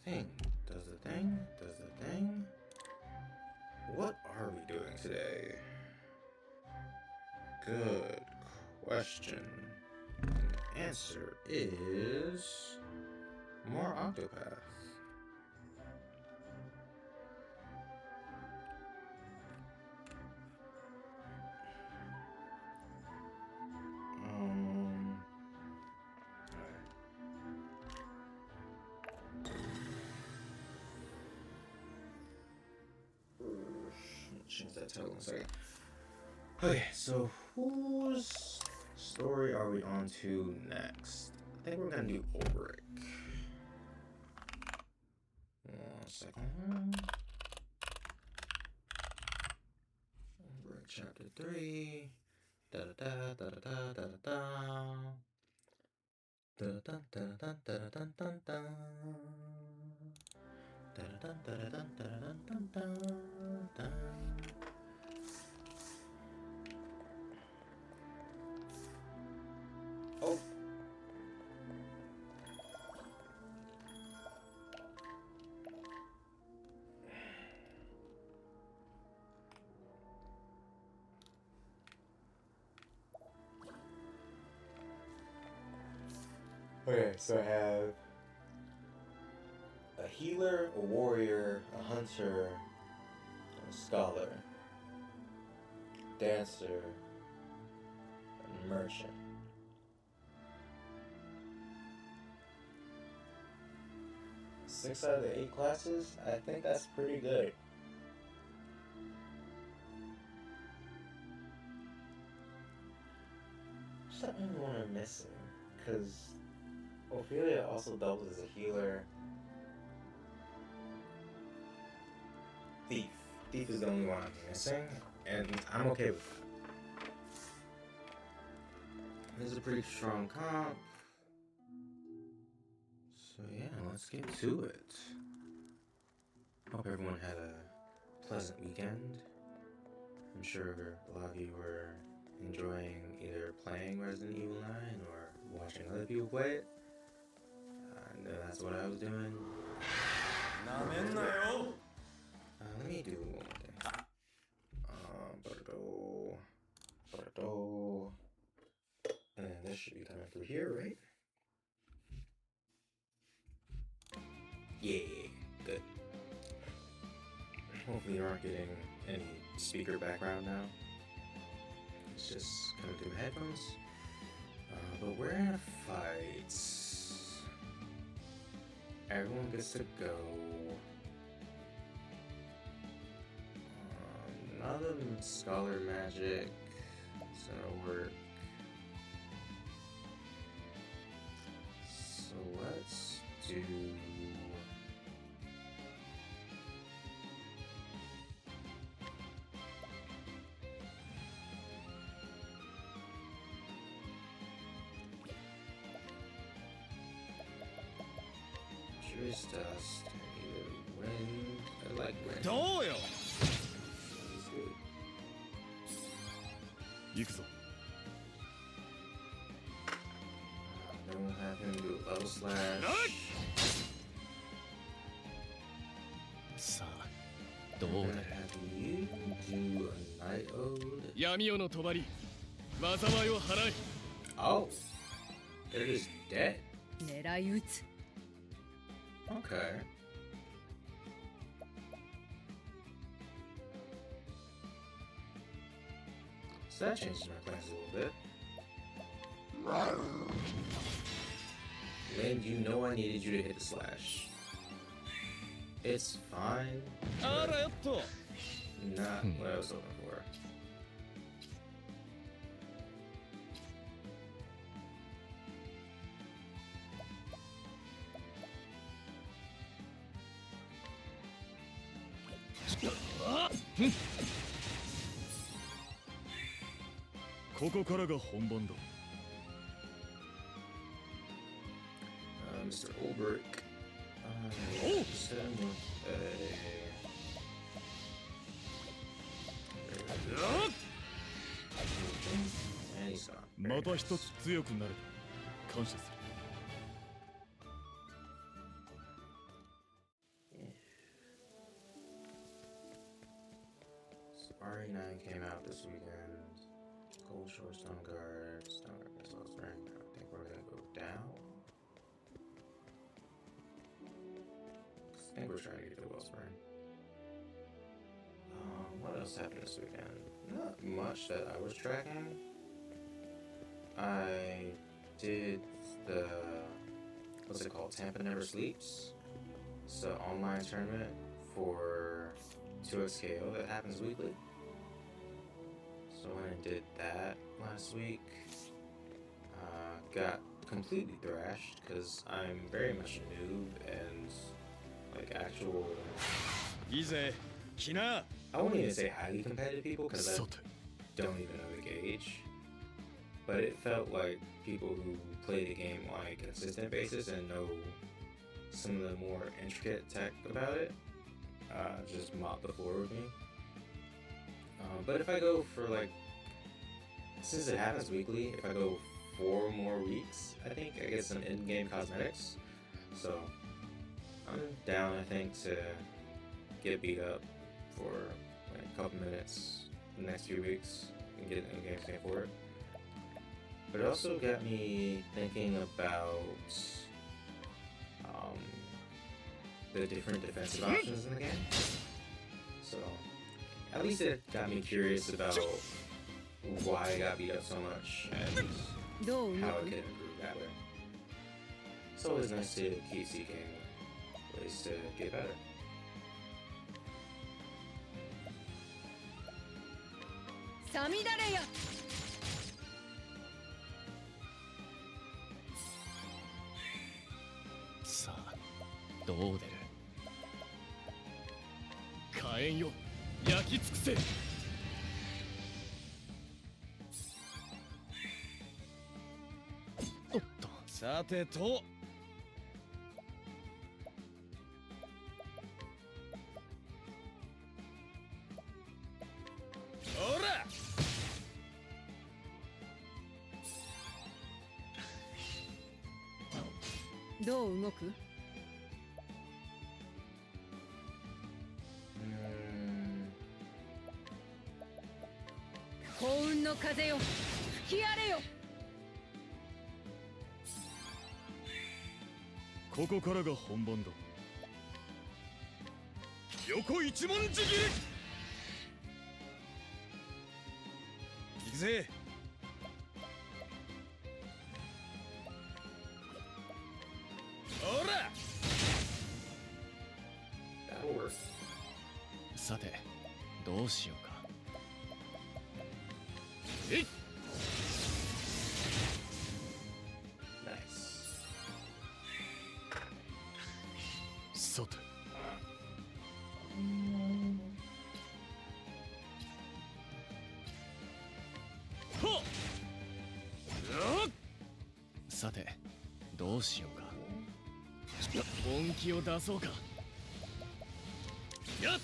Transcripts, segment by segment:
Thing. Does the thing? Does the thing? What are we doing today? Good question. The answer is more Octopath. Change that title in a second. Okay, so whose story are we on to next? I think we're gonna do Ulrich. 1 second. Ulrich chapter 3. Da da da da da da da da. Da da da da da da da da da. Da da da da da da da da da. Oh. Okay, so I have a healer, a warrior, a hunter, a scholar, dancer, and merchant. Six out of the 8 classes? I think that's pretty good. Something more I'm missing, because Ophelia also doubles as a healer. Thief. Thief is the only one I'm missing, and I'm okay with that. This is a pretty strong comp. So yeah, let's get to it. Hope everyone had a pleasant weekend. I'm sure a lot of you were enjoying either playing Resident Evil 9 or watching other people play it. I know that's what I was doing. Let me do one more thing. And then this should be coming through here, right? Yeah, good. Hopefully you aren't getting any speaker background now. It's just coming through my headphones. But we're in a fight. Everyone gets to go. None of them scholar magic. It's gonna work. So let's do... Curious dust, either wind, I like wind. Doyle! That's good. 行くぞ。 Then we'll have him do a level slash. さあ、どう We're だ gonna have you do a night ode. 闇夜の帳、災いを払え。 Oh, they're just dead. 狙い撃つ。 Okay. So that changes my plans a little bit. Lynn, you know I needed you to hit the slash. It's fine. あらよっと。 Not what I was hoping for. Hmm. ここからが本番だ。Mr. Olbrich. Just hit him with and he's gone. また一つ強くなれた。感謝する。RE9 came out this weekend. Cold Shore, Stone Guard, Missile Spring. I think we're gonna go down. I think we're trying to get to Wellspring. What else happened this weekend? Not much that I was tracking. I did the, what's it called? Tampa Never Sleeps. It's an online tournament for 2XKO that happens weekly. So I went and did that last week. Got completely thrashed because I'm very much a noob and like actual. I won't even say highly competitive people because I don't even know the gauge. But it felt like people who play the game on a consistent basis and know some of the more intricate tech about it just mop the floor with me. But if I go for like, since it happens weekly, if I go 4 more weeks, I think I get some in-game cosmetics. So I'm down, I think, to get beat up for like a couple minutes in the next few weeks and get an in-game skin for it. But it also got me thinking about the different defensive options in the game. So at least it got me curious about why I got beat up so much and how it could improve that way. It's always nice to keep seeking ways to get better. Sa, どう出る？火炎よ、焼き尽くせ。おっと、さてと。ほら。どう動く？幸運の風よ、吹き荒れよ。ここからが本番だ。横一文字切り。行くぜ。ほら。さて、どうしようか。えい。さて。はっ。さて、どうしようか。本気を出そうか。やっ。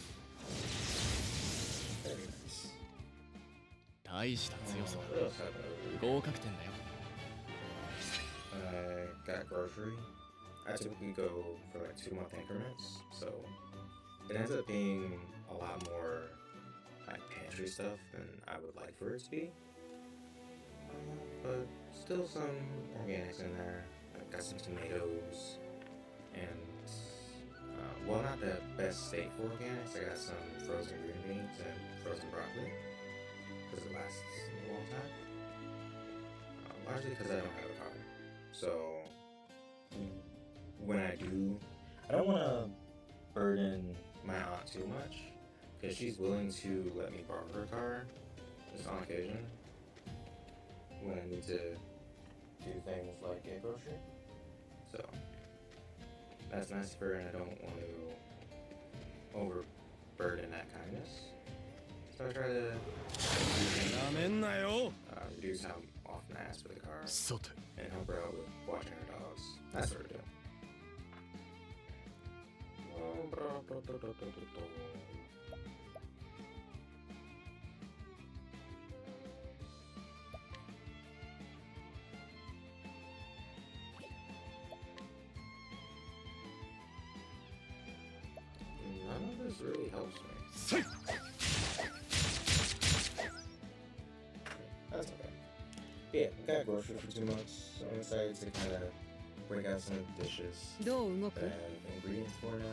大した強さ。合格点だよ。Got grocery. I typically go for like 2-month increments, so it ends up being a lot more like pantry stuff than I would like for it to be. But still some organics in there. I've got some tomatoes and well, not the best state for organics. I got some frozen green beans and frozen broccoli because it lasts a long time. Largely because I don't have a car, so when I do, I don't want to burden my aunt too much because she's willing to let me borrow her car just on occasion when I need to do things like get grocery. So that's nice for her, and I don't want to overburden that kindness. So I try to reduce how often I ask for the car and help her out with watching her dogs. That sort of deal. None of this really helps me. That's okay. Yeah, we got grocery for 2 months, so I'm excited to kind of break out some of the dishes どう動 that く I have ingredients for now.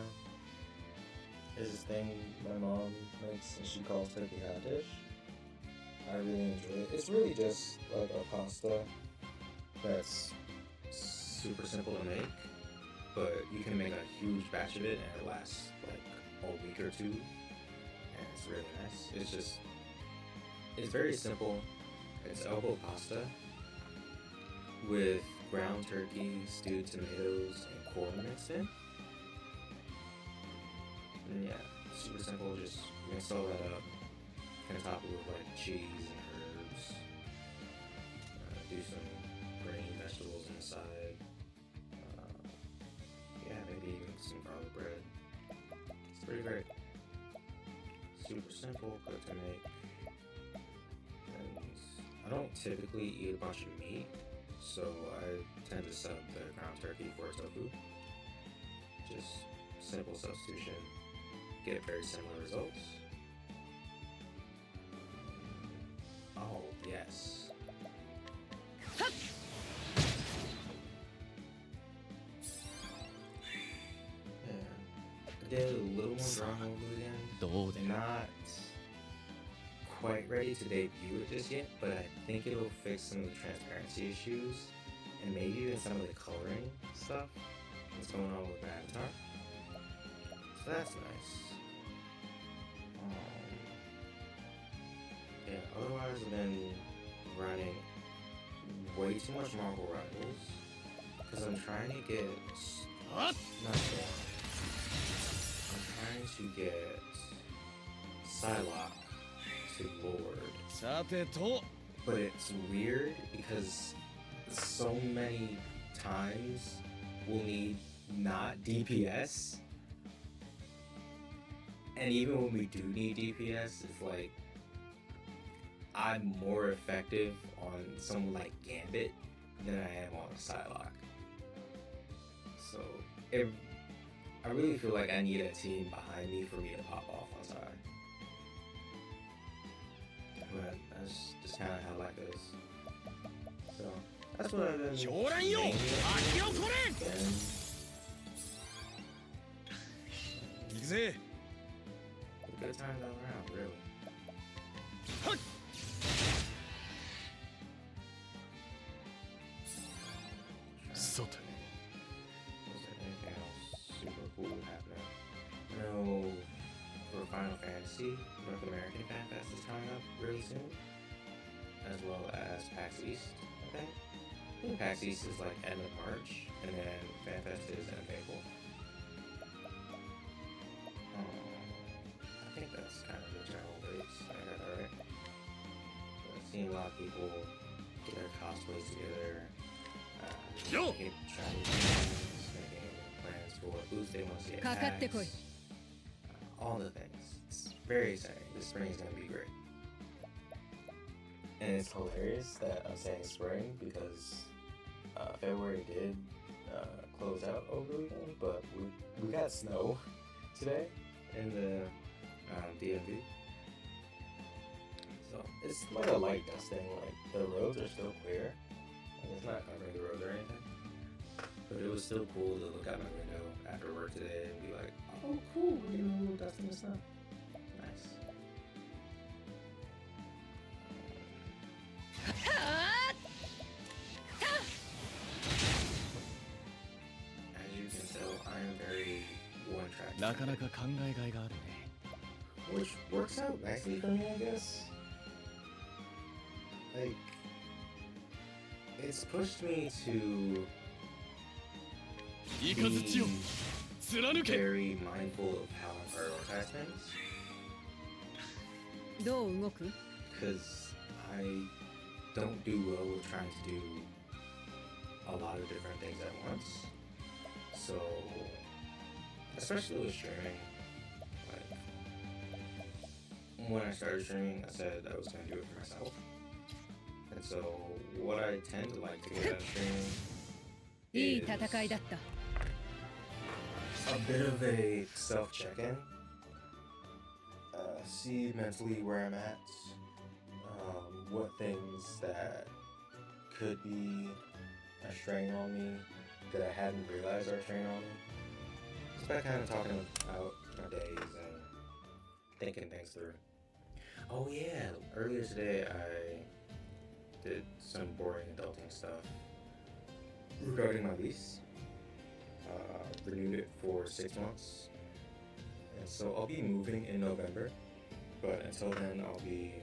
There's this thing my mom makes and she calls it the hot dish. I really enjoy it. It's really just like a pasta that's super simple to make, but you can make a huge batch of it and it lasts like a week or two, and it's really nice. It's very simple. It's elbow pasta with ground turkey, stewed tomatoes, and corn mixed in. And yeah, super simple. Just mix all that up. Kind of top it with like cheese and herbs. Do some grainy vegetables on the side. Yeah, maybe even some garlic bread. It's pretty great. Super simple, quick to make. And I don't typically eat a bunch of meat, so I tend to sub the ground turkey for tofu. Just simple substitution. Get very similar results. Oh, yes. Yeah. I did a little more drawing over the end. どうで Not quite ready to debut it just yet, but I think it'll fix some of the transparency issues and maybe even some of the coloring stuff that's going on with my avatar. So that's nice. Yeah, otherwise I've been running way too much Marvel Rivals because I'm trying to get not that. I'm trying to get Psylocke to Lord, さてと but it's weird because so many times we'll need not DPS, and even when we do need DPS, it's like I'm more effective on someone like Gambit than I am on Psylocke. So I really feel like I need a team behind me for me to pop off on Psy. But that's just kind of how life is. So that's what I've been. 上覧よ mainly 秋を取れ and 行くぜ a good time all around, really. はっ さて Was there anything else super cool happening? I know for Final Fantasy, North American Fan Fest is coming up really soon, as well as PAX East, I think. I think PAX East is like end of March, and then Fan Fest is end of April. I think that's kind of the general dates. I got that right. But I've seen a lot of people get their cosplays together. Yo! Making travel plans, making plans for booths they want to see at かかってこい PAX. All the things. It's very exciting. This spring is going to be great. And it's hilarious that I'm saying spring because February did close out over the weekend, but we got snow today in the DMV. So it's like a light dusting. Like the roads are still clear. Like, it's not covering the roads or anything. But it was still cool to look out my window after work today and be like, oh, cool, we're getting a little dust in the snow. Nice. As you can tell, I am very one track. なかなか考えがいがあるね Which works out nicely for me, I guess. Like, it's pushed me to イカズチよ be 貫け very mindful of how I prioritize things. どう動く Because I don't do well with trying to do a lot of different things at once. So especially with streaming. Like, when I started streaming, I said I was going to do it for myself. And so, what I tend to like to get out of streaming いい is 戦いだった a bit of a self check-in. See mentally where I'm at. What things that could be a strain on me that I hadn't realized are a strain on me. Just by kind of talking about my days and thinking things through. Oh yeah, earlier today I did some boring adulting stuff regarding my lease. Renewed it for 6 months. And so I'll be moving in November, but until then I'll be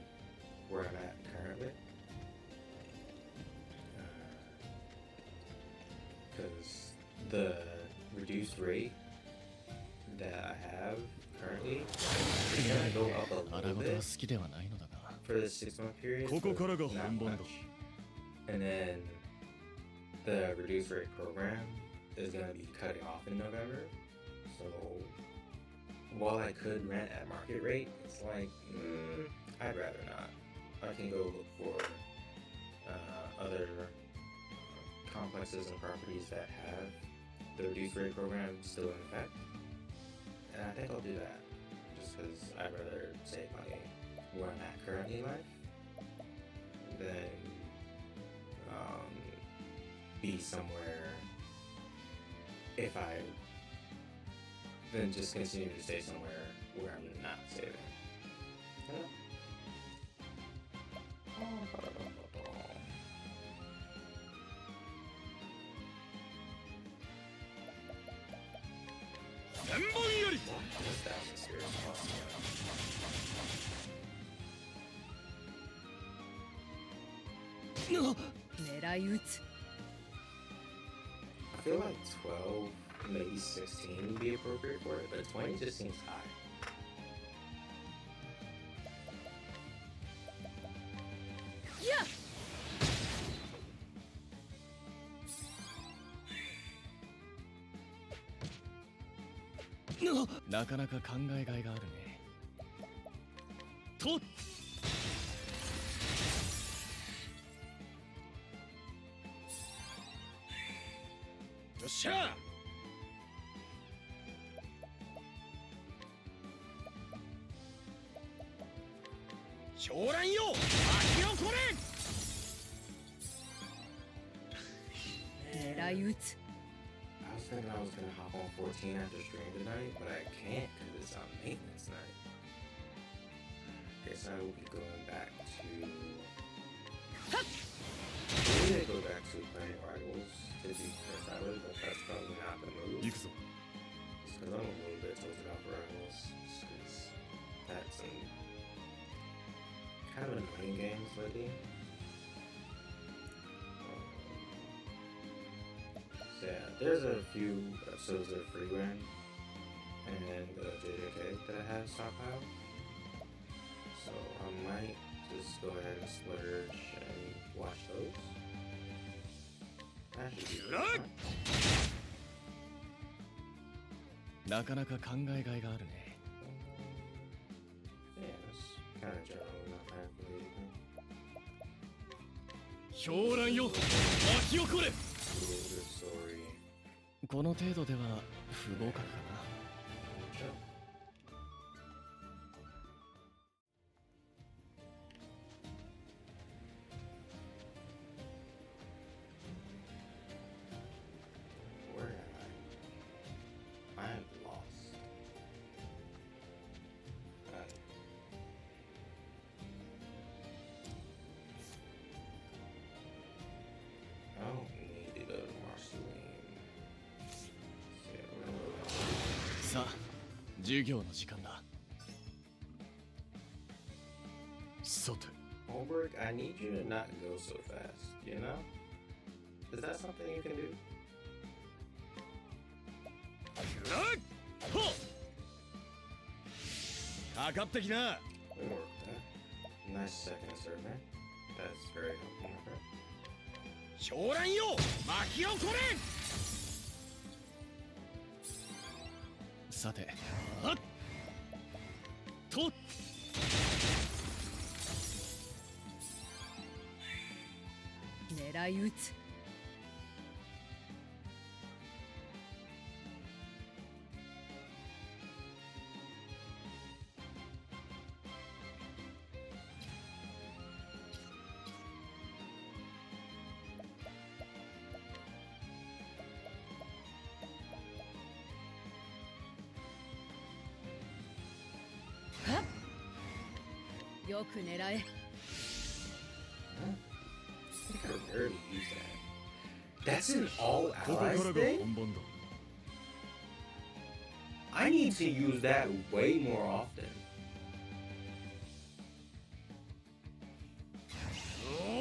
where I'm at currently. Because the reduced rate that I have currently is gonna go up a 荒 little 事は bit 好きではないのだが for the 6-month period. ここからが but not 本番だ much. And then the reduced rate program is gonna be cutting off in November. So while I could rent at market rate, it's like, I'd rather not. I can go look for other complexes and properties that have the reduced rate program still in effect. And I think I'll do that just because I'd rather save money where I'm at currently in life than be somewhere then just continue to stay somewhere where I'm not saving. Yeah. 千本より That's a serious possibility. No. 狙い撃つ I feel like 12, maybe 16 would be appropriate for it, but 20 just seems high. Yeah! No. なかなか考えがいがあるねとよっしゃ狂乱よ巻き起これ狙い撃つ I was thinking I was gonna hop on 14 after stream tonight, but I can't because it's on maintenance night. Guess I will be going back to. Maybe I go back to playing Rivals to be first, but that's probably not the move. 行くぞ Just because I'm a little bit tilted off Rivals, just because that's some kind of annoying games lately. So yeah, there's a few episodes of Free Run and JJK that I have stockpiled. So I might just go ahead and splurge and watch those. That should be really fun. なかなか考えがいがあるね Yeah, that's kind of generally not bad for me. 狂乱よ巻き起これ Cool, good story. この程度では不合格かな Sure. Where am I? I am lost. I don't need to go to Marceline. さあ授業の時間ださて Holberg, I need you to not go so fast, you know? Is that something you can do? かかってきな We work with that. Nice second serve, man. That's very helpful, my friend. 狂乱よ巻き起これさて、あっと狙い撃つ。よく狙え。 I think I rarely use that. That's an all ここから allies が thing? 本番だ。 I need to use that way more often.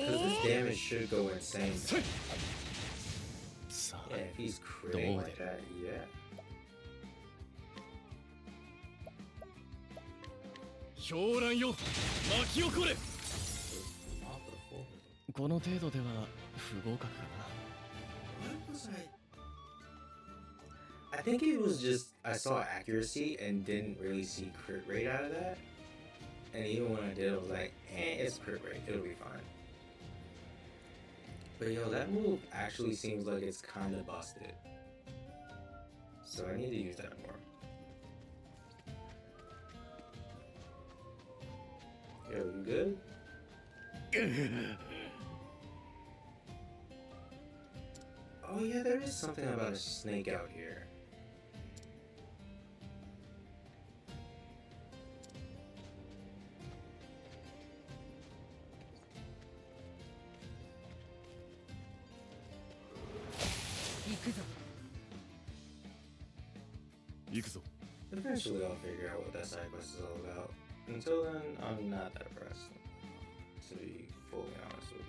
Because this damage should go insane. さあ Yeah, if he's critting like that, yeah. 狂乱よ、巻き起これ。 Off the floor. この程度では不合格かな。 What was I think it was just I saw accuracy and didn't really see crit rate out of that. And even when I did, I was like, it's crit rate, it'll be fine. But yo, that move actually seems like it's kind of busted. So I need to use that more. Yo, you good? Oh yeah, there is something about a snake out here. Eventually I'll figure out what that side quest is all about. Until then, I'm not that pressed, to be fully honest with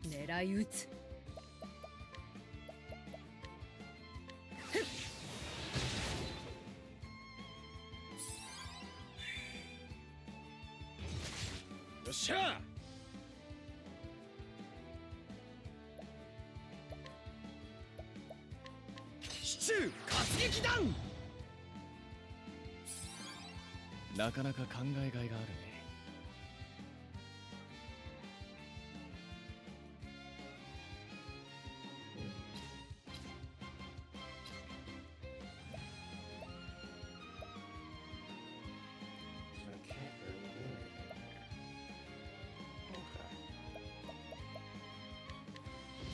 you. 狙い撃つ。よっしゃ。シチュー活撃弾。なかなか考えがいがあるね。So I can't really do anything here.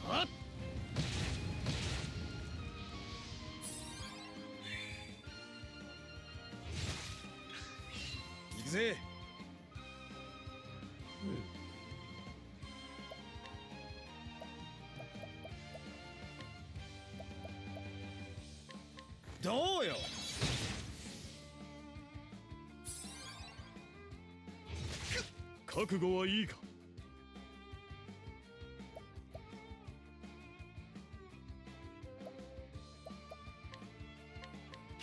Okay. はっ。行くぜ。どうよ。覚悟はいいか。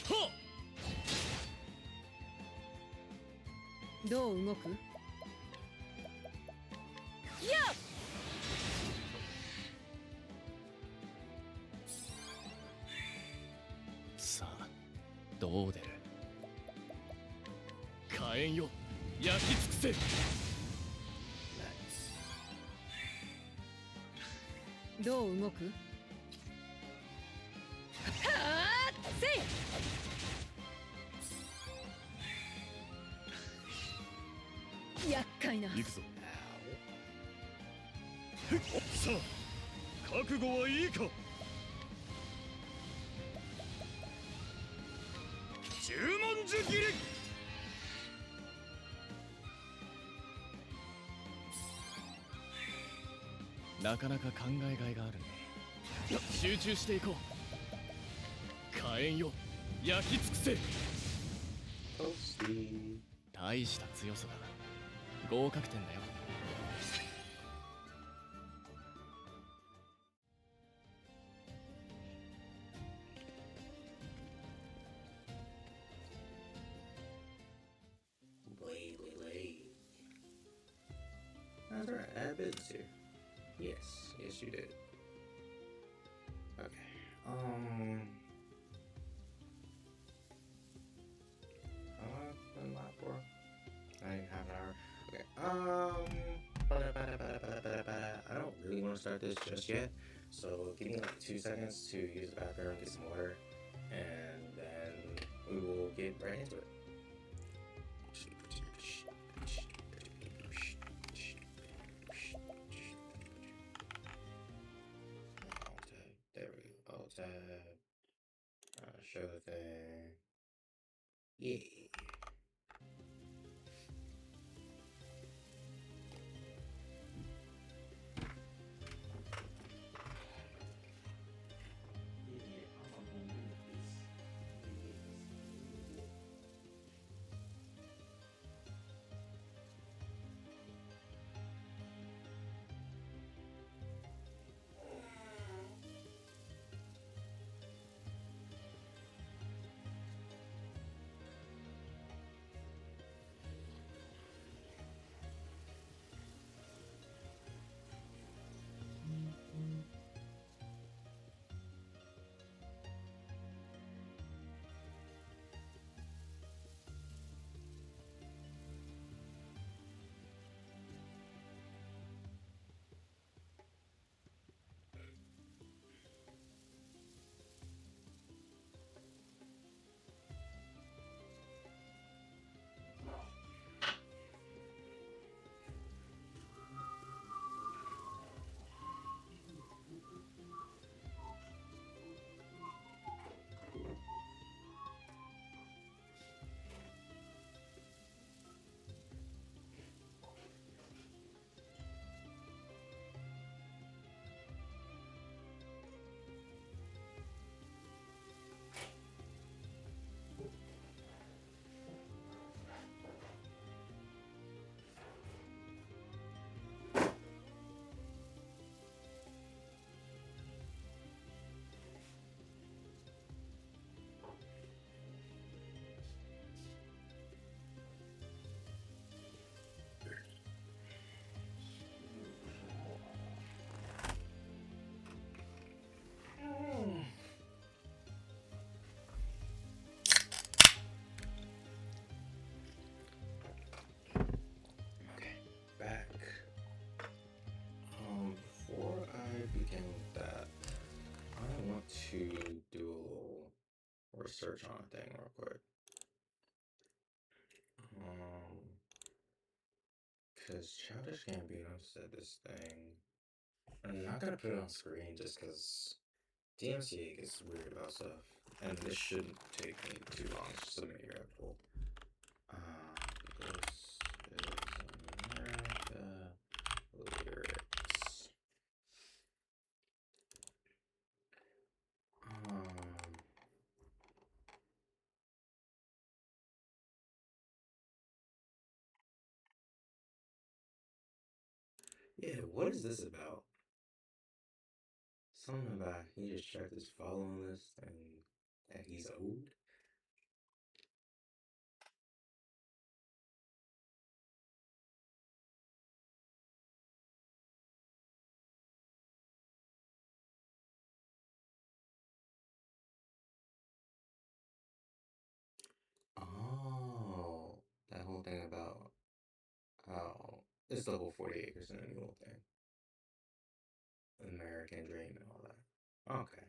はっ。どう動く？さあ、どう出る。火炎よ、焼き尽くせ。 どう動く？はあ、せい。厄介な。行くぞ。さあ、覚悟はいいか。十文字切り。なかなか考えがいがあるね。集中していこう。火炎よ、焼き尽くせ。 Toasty. 大した強さだ。合格点だよ。That's right, I had business here. Yes, yes you did. Okay, Um, how long has it been live for? I think half an hour. Okay. I don't really want to start this just yet, so give me like 2 seconds to use the bathroom, get some water, and then we will get right into it. There we go. Alt tab. Show the thing. Yeah. Okay, back. Before I begin with that, I want to do a little research on a thing real quick. Because Childish Gambino said this thing. I'm not gonna put it on screen just because DMCA gets weird about stuff, and this shouldn't take me too long. It's just something you're cool. This is America lyrics. Yeah, what is this about? Something about he just checked his following list and that he's old. Oh, that whole thing about how it's the whole 40 acres and a mule thing, American Dream and all that. Okay.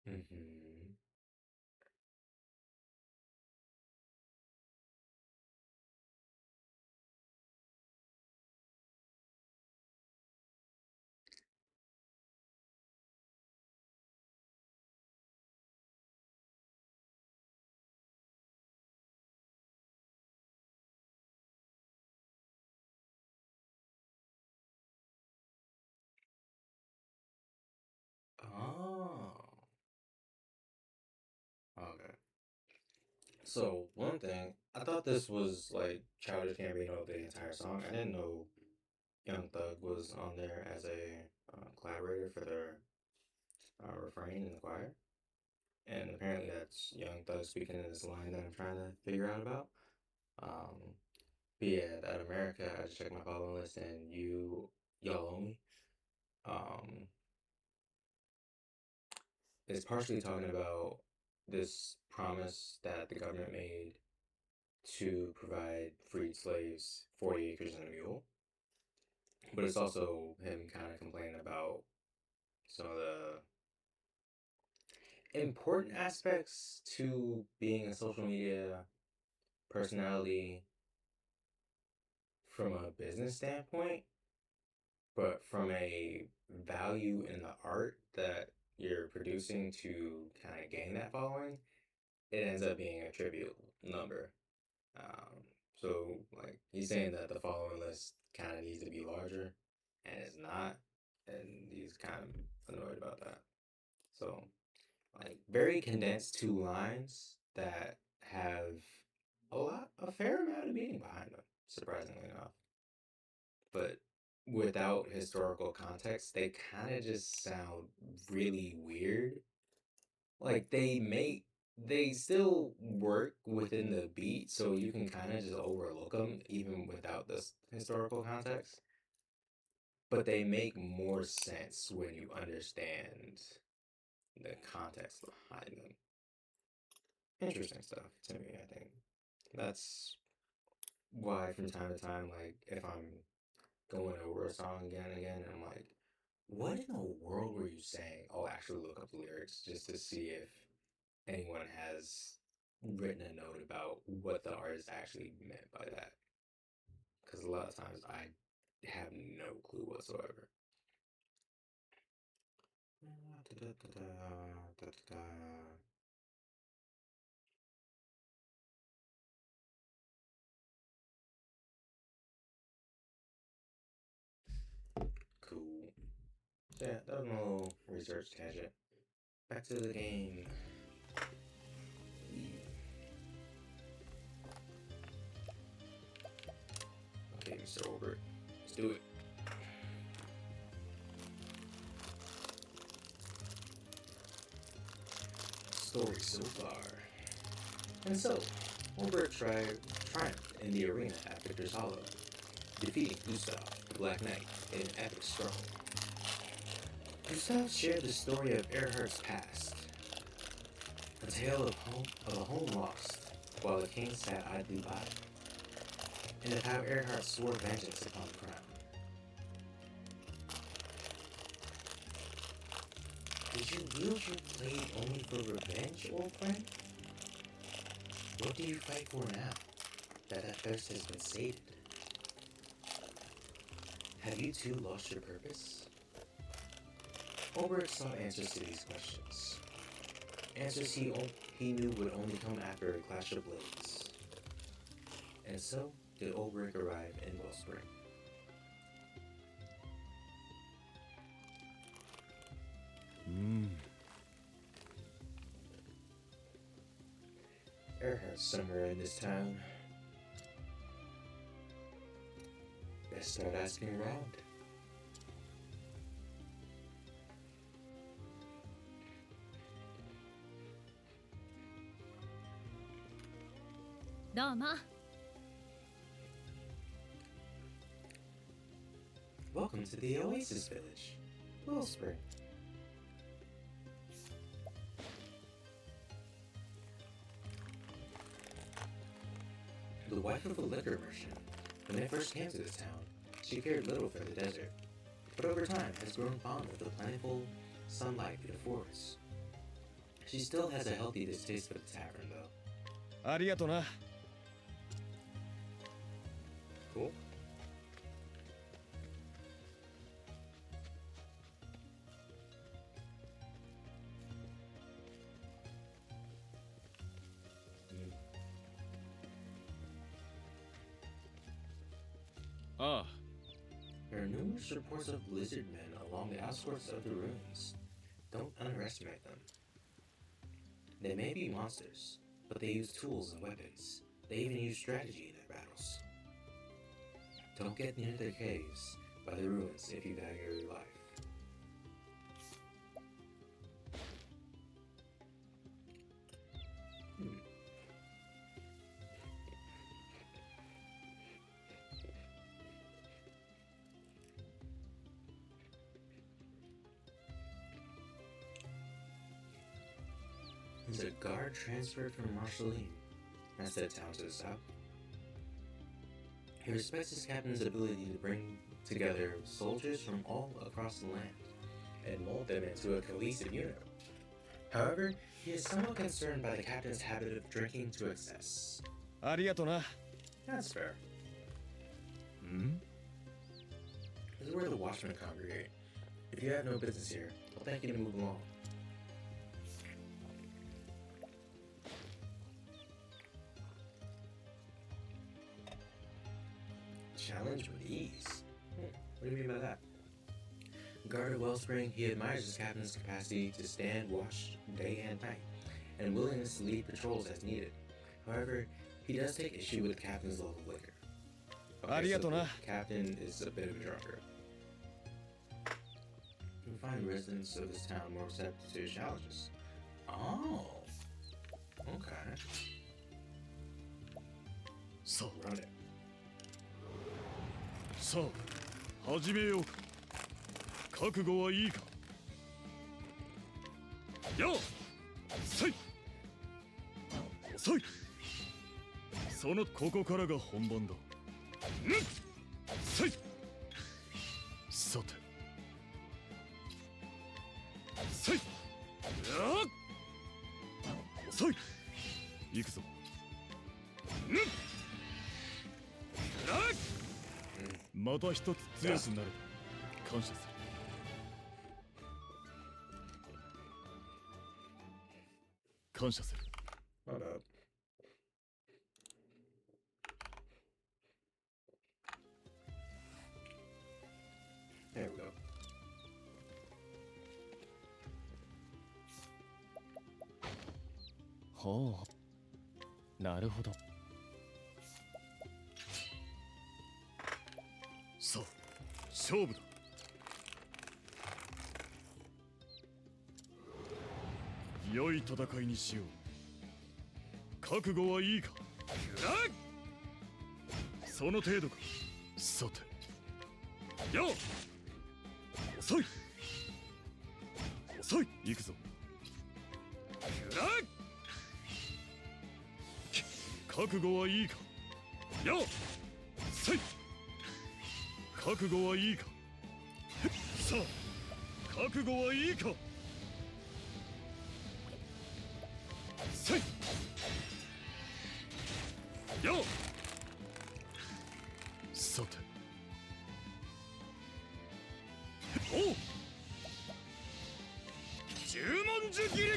Mm-hmm. Oh. Okay. So one thing, I thought this was like Childish Gambino the entire song. I didn't know Young Thug was on there as a collaborator for their refrain in the choir. And apparently that's Young Thug speaking in this line that I'm trying to figure out about. But yeah, at America, I just checked my following list, and y'all only. Um, it's partially talking about this promise that the government made to provide freed slaves 40 acres and a mule. But it's also him kind of complaining about some of the important aspects to being a social media personality from a business standpoint, but from a value in the art that you're producing to kind of gain that following, it ends up being a trivial number. Um, so, like, he's saying that the following list kind of needs to be larger, and it's not, and he's kind of annoyed about that. So, like, very condensed two lines that have a fair amount of meaning behind them, surprisingly enough. But without historical context, they kind of just sound really weird. Like they still work within the beat, so you can kind of just overlook them even without this historical context. But they make more sense when you understand the context behind them. Interesting stuff to me, I think. That's why from time to time, like if I'm going over a song again and again, and I'm like, what in the world were you saying? I'll actually look up the lyrics just to see if anyone has written a note about what the artist actually meant by that. Because a lot of times I have no clue whatsoever. Cool. So yeah, that was my little research tangent. Back to the game. Okay, Mr. Obert, let's do it. Story so far. And so, Obert triumphed in the arena at Victor's Hollow, defeating Gustav, the Black Knight, in an epic struggle. Gustav shared the story of Erhardt's past, a tale of a home lost while the king sat idly by, and of how Erhardt swore vengeance upon the crown. Did you wield your blade only for revenge, old friend? What do you fight for now, that thirst has been sated? Have you too lost your purpose? Obert sought answers to these questions. Answers he knew would only come after a clash of blades. And so did Obert arrive in Wellspring. Erhardt's somewhere in this town. Best start asking around. Welcome to the Oasis Village, Wellspring. The wife of a liquor merchant, when they first came to this town, she cared little for the desert, but over time has grown fond of the plentiful sunlight it affords. She still has a healthy distaste for the tavern, though. ありがとな。 Cool. Ah, There are numerous reports of lizard men along the outskirts of the ruins. Don't underestimate them. They may be monsters, but they use tools and weapons. They even use strategy in their battles. Don't get near their caves by the ruins if you value your life. He's a guard transferred from Marceline. That's that town to the south. He respects his captain's ability to bring together soldiers from all across the land and mold them into a cohesive unit. However, he is somewhat concerned by the captain's habit of drinking to excess. ありがとな。 That's fair. ん This is where the watchmen congregate. If you have no business here, I'll thank you to move along. Challenge with ease. What do you mean by that? Guard of Wellspring, he admires his captain's capacity to stand watch day and night, and willingness to lead patrols as needed. However, he does take issue with the captain's level of liquor. The captain is a bit of a drunkard. You can find residents of this town more receptive to his challenges. Oh. Okay. So, Run it. さあ、始めようか。覚悟はいいか。よっ、せい、遅い。そのここからが本番だ。うん、せい。さて、せい。やっ、遅い。行くぞ。うん、やっ。また一つ強くなれた。感謝する。感謝する。My bad. There we go. ほう、なるほど。さあ、勝負だ。良い戦いにしよう。覚悟はいいか。その程度か。さて、よっ、遅い。遅い。行くぞ。覚悟はいいか。よっ、せい。覚悟はいいか。さあ、覚悟はいいか。せい。よっ。さて。おう。十文字切り。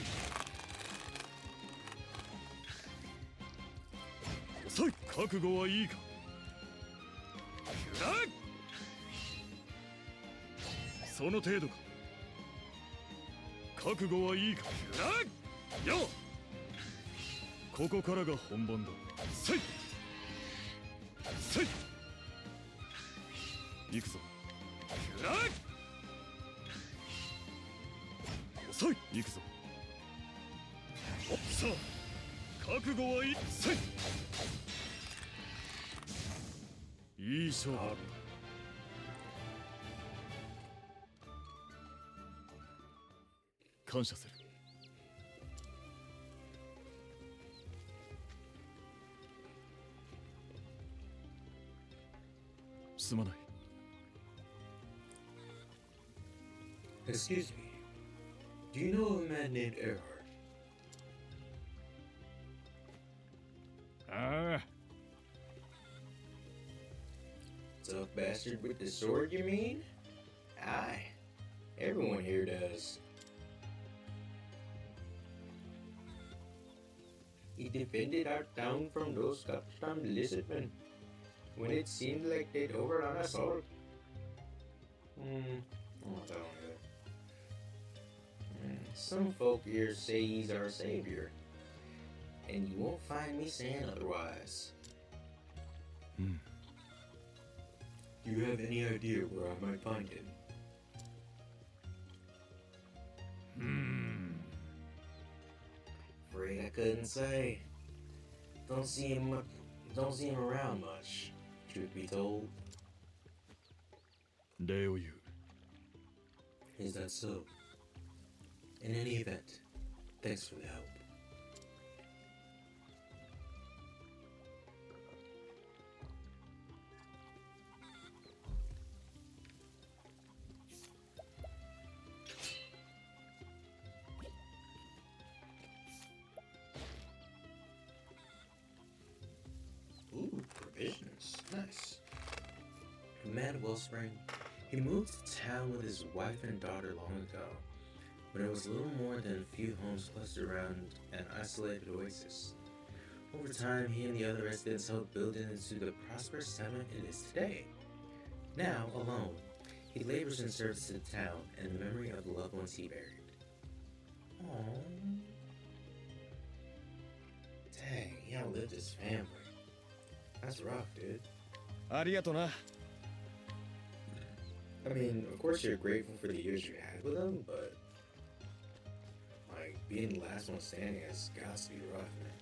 遅い。覚悟はいいか。その程度か。覚悟はいいか。よっ、ここからが本番だ。せいせい。行くぞ。遅い。行くぞ。さあ、覚悟はいい。せい。いい勝負。感謝する。すまない。Excuse me. Do you know a man named Earhart? ああ。 Tough bastard with the sword, you mean? Aye. Everyone here does. He defended our town from those goddamn lizardmen when it seemed like they'd overrun us all. I don't want that one either. Some folk here say he's our savior, and you won't find me saying otherwise. Do you have any idea where I might find him? Afraid I couldn't say. Don't see him around much, truth be told. 礼を言う。 Is that so? In any event, thanks for the help. Nice. The man of Wellspring, he moved to town with his wife and daughter long ago, but it was little more than a few homes clustered around an isolated oasis. Over time, he and the other residents helped build it into the prosperous settlement it is today. Now, alone, he labors in service to the town and in memory of the loved ones he buried. Aww. Dang, he outlived his family. That's rough, dude. ありがとな。 I mean, of course you're grateful for the years you had with him, but like being the last one standing has got to be rough, man.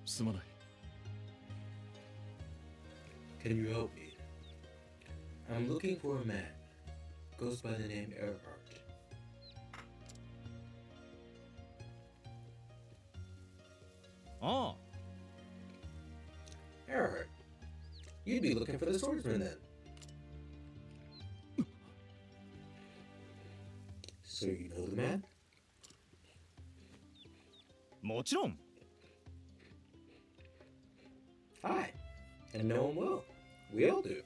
すまない。 Can you help me? I'm looking for a man. Goes by the name Earhart. ああ、 Earhart, you'd be looking for the swordsman then. So you know the man? もちろん。 Hi, and know him well. We all do.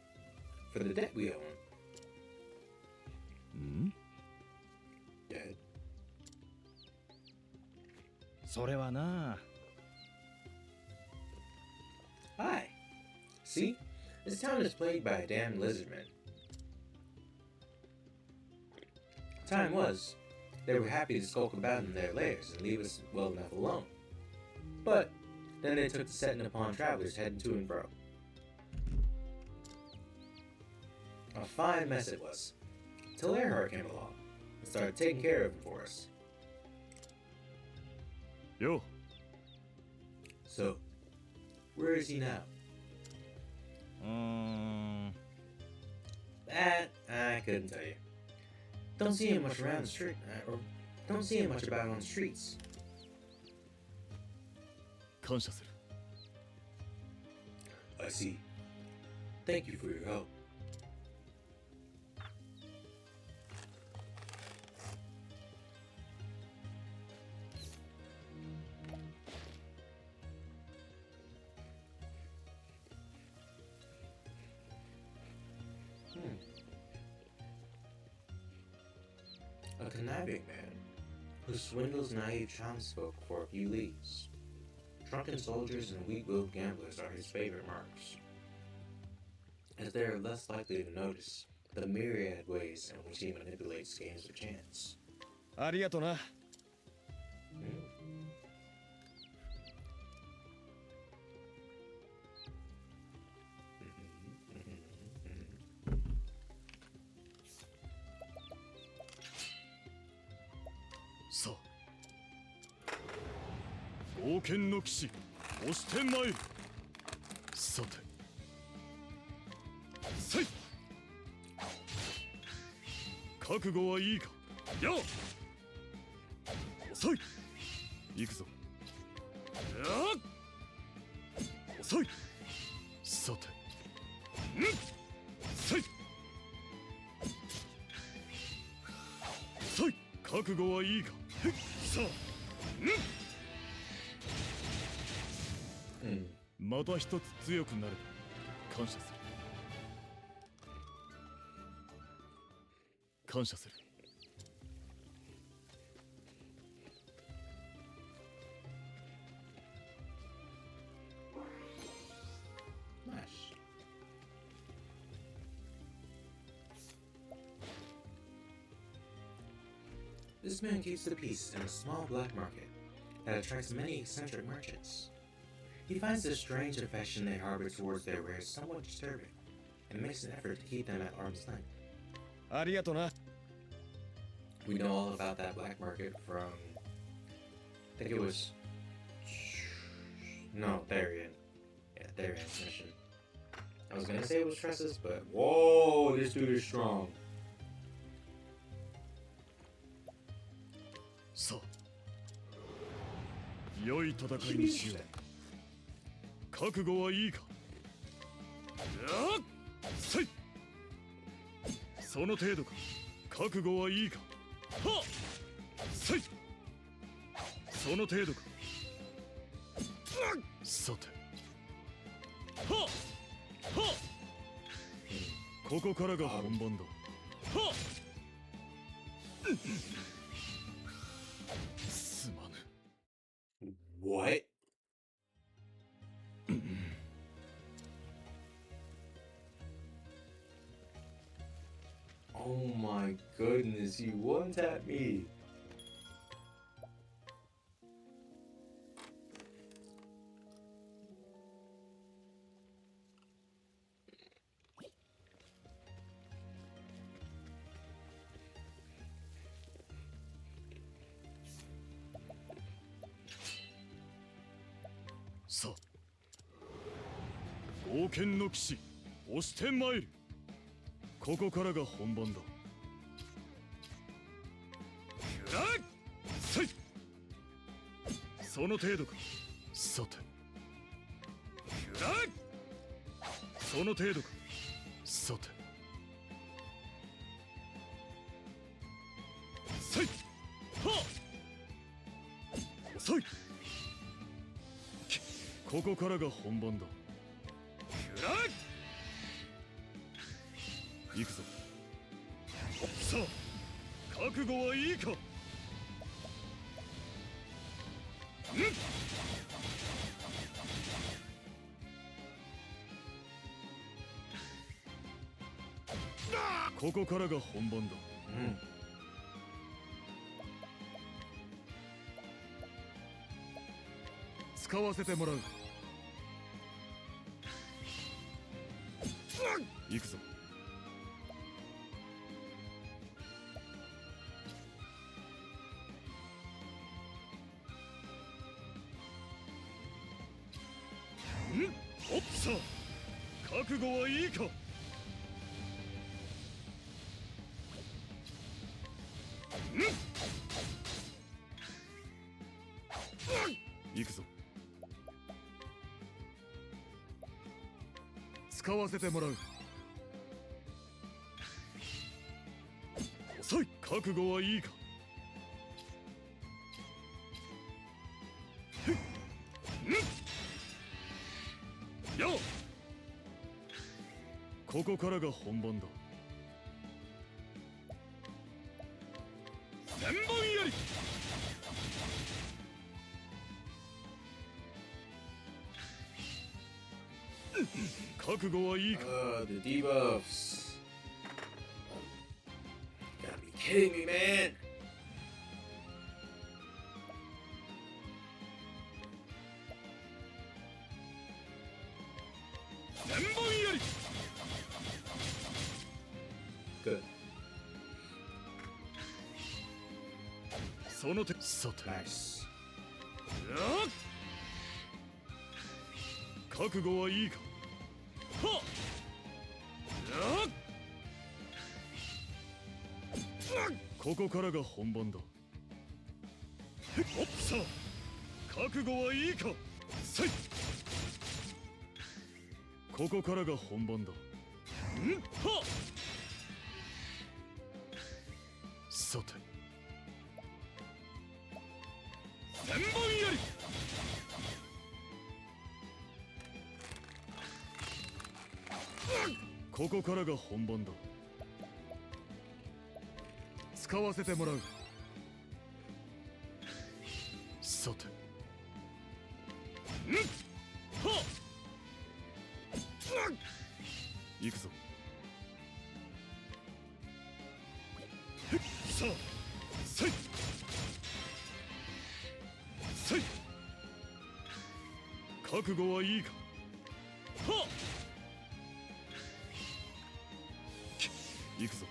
For the debt we owe him. ん？ Dead. それはな。 Hi. See? This town is plagued by a damn lizardman. Time was, they were happy to skulk about in their lairs and leave us well enough alone. But then they took to setting upon travelers heading to and fro. A fine mess it was, till Earhart came along and started taking care of him for us. よ。 So, where is he now? うーん。 That I couldn't tell you. Don't see him much around the street, or don't see him much about on the streets. 感謝する。 I see. Thank you for your help. A conniving man who swindles naive townsfolk for a few leagues. Drunken soldiers and weak-willed gamblers are his favorite marks, as they are less likely to notice the myriad ways in which he manipulates games of chance. ありがとな。 さあ、冒険の騎士、押してまいる。さて、せい。覚悟はいいか。やあ。遅い。行くぞ。やあ。遅い。さて、せい。遅い。覚悟はいいか。さあ、また一つ強くなれば感謝する。感謝する。 Nice. This man keeps the peace in a small black market that attracts many eccentric merchants. He finds the strange affection they harbor towards their wares somewhat disturbing, and makes an effort to keep them at arm's length. ありがとな。 We know all about that black market from, I think it was, no, Therian. Yeah, Therian's mission. I was gonna say it was Tressus, but whoa, this dude is strong. さあ、良い戦いにしよう。覚悟はいいか。やあ、せい。その程度か。覚悟はいいか。はっ、せい。その程度か。さてはっはっここからが本番だ。はっすまぬ。 What? Oh my goodness, you one-tapped me.さあ冒険の騎士押してまいる。ここからが本番だ。くらえせい。その程度か。さてくらえその程度か。さてせいはっ遅い。ここからが本番だ。くらえ行くぞ。さあ覚悟はいいか。ここからが本番だ。使わせてもらう。行くぞ。おっさあ覚悟はいいか。行くぞ。使わせてもらう。遅い。覚悟はいいか。よっここからが本番だ。千本槍。覚悟はいいか。The debuffs. You gotta be kidding me, man. 千本槍。 Good. その手。さて Nice. やっ覚悟はいいか。はっやっここからが本番だ。おっさあ覚悟はいいか。せいここからが本番だ。はっさて千本槍。ここからが本番だ。使わせてもらう。さてはっ行くぞ。さあせいせい覚悟はいいか。はっ行くぞ。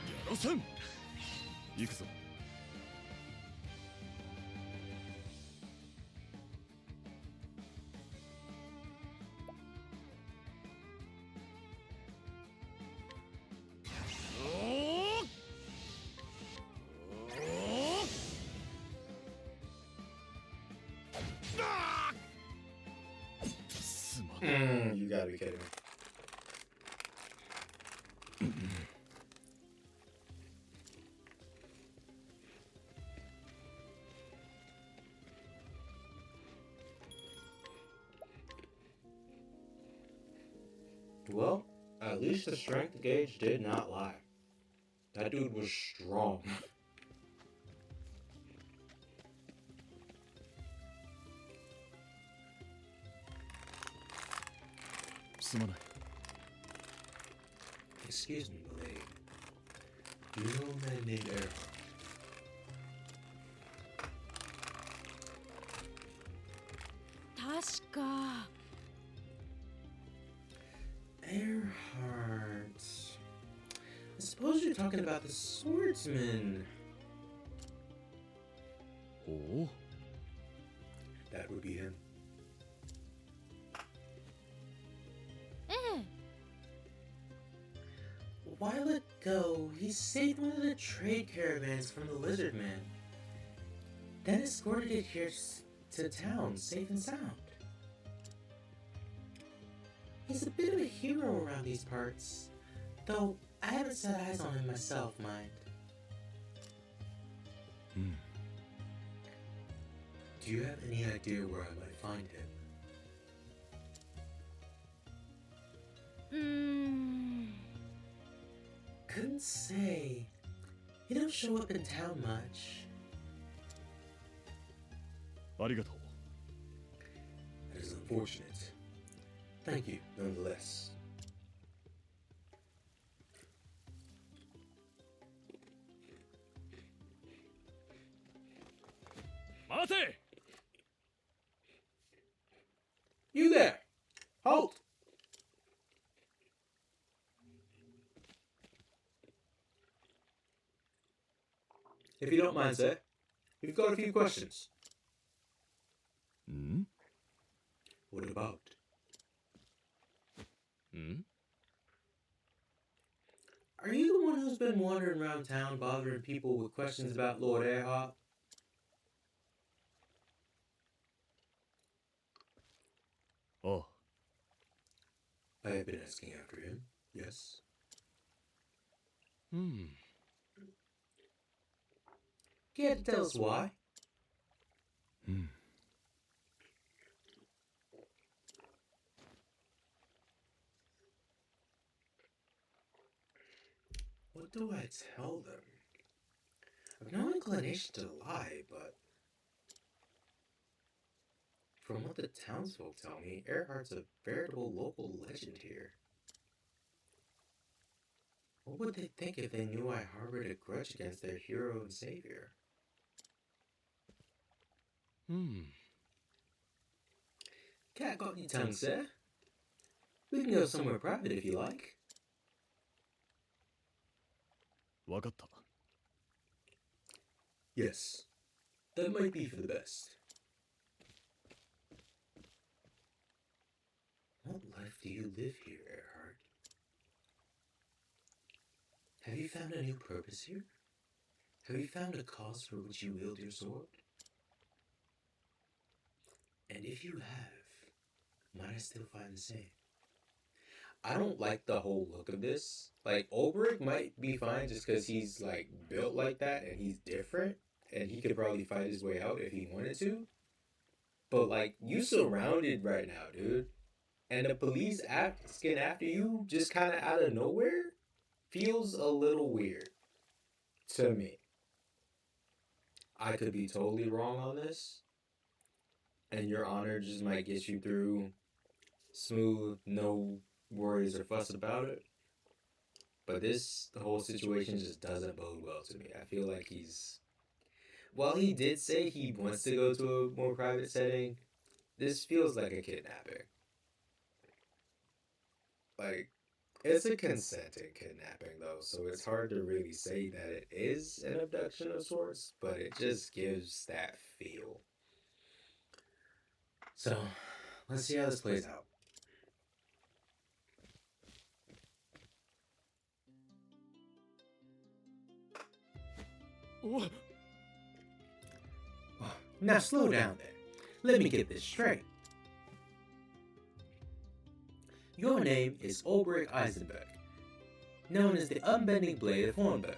やらせん。行くぞ。You gotta be kidding me. Well, at least the strength gauge did not lie. That dude was strong. すまない。 Excuse me, milady. Do you know a man named Earhart? Earhart. I suppose you're talking about the swordsman. おお、 That would be him. ええ。 A while ago, he saved one of the trade caravans from the lizard man. Then escorted it here to town, safe and sound. He's a bit of a hero around these parts, though I haven't set eyes on him myself, mind. うん。 Do you have any idea where I might find him? 'Couldn't say. He don't show up in town much. ありがとう。 That is unfortunate. Thank you, nonetheless. 待て。 You there! Halt! If you don't mind, sir, we've got a few questions. ん What about? ん Are you the one who's been wandering around town bothering people with questions about Lord Earhart? ああ、 I have been asking after him, yes. うん。 Care to tell us why? うん。 What do I tell them? I've no inclination to lie, but from what the townsfolk tell me, Earhart's a veritable local legend here. What would they think if they knew I harbored a grudge against their hero and savior? うん。 Cat got your tongue, sir. We can go somewhere private if you like. わかった。 Yes, that might be for the best. What life do you live here, Earhart? Have you found a new purpose here? Have you found a cause for which you wield your sword? And if you have, might I still find the same? I don't like the whole look of this. Like, Ulbrich might be fine just because he's, like, built like that and he's different. And he could probably fight his way out if he wanted to. But, like, you surrounded right now, dude. And the police asking after you just kind of out of nowhere feels a little weird to me. I could be totally wrong on this. And your honor just might get you through smooth, no worries or fuss about it. But the whole situation just doesn't bode well to me. I feel like he's... While he did say he wants to go to a more private setting, this feels like a kidnapping. Like, it's a consented kidnapping, though, so it's hard to really say that it is an abduction of sorts, but it just gives that feel. So, let's see how this plays out. What? Now slow down there. Let me get this straight. Your name is Ulbrich Eisenberg, known as the Unbending Blade of Hornburg,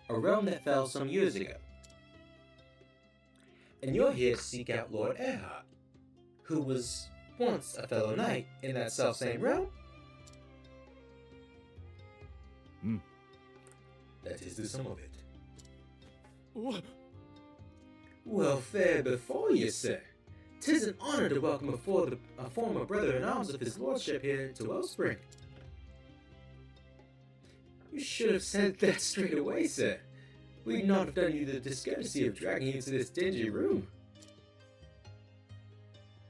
a realm that fell some years ago. And you're here to seek out Lord Erhard, who was once a fellow knight in that self-same realm? That is the sum of it. What? Well, fair before you, sir. 'Tis an honor to welcome a former brother-in-arms of his lordship here to Wellspring. You should have said that straight away, sir. We'd not have done you the discourtesy of dragging you to this dingy room.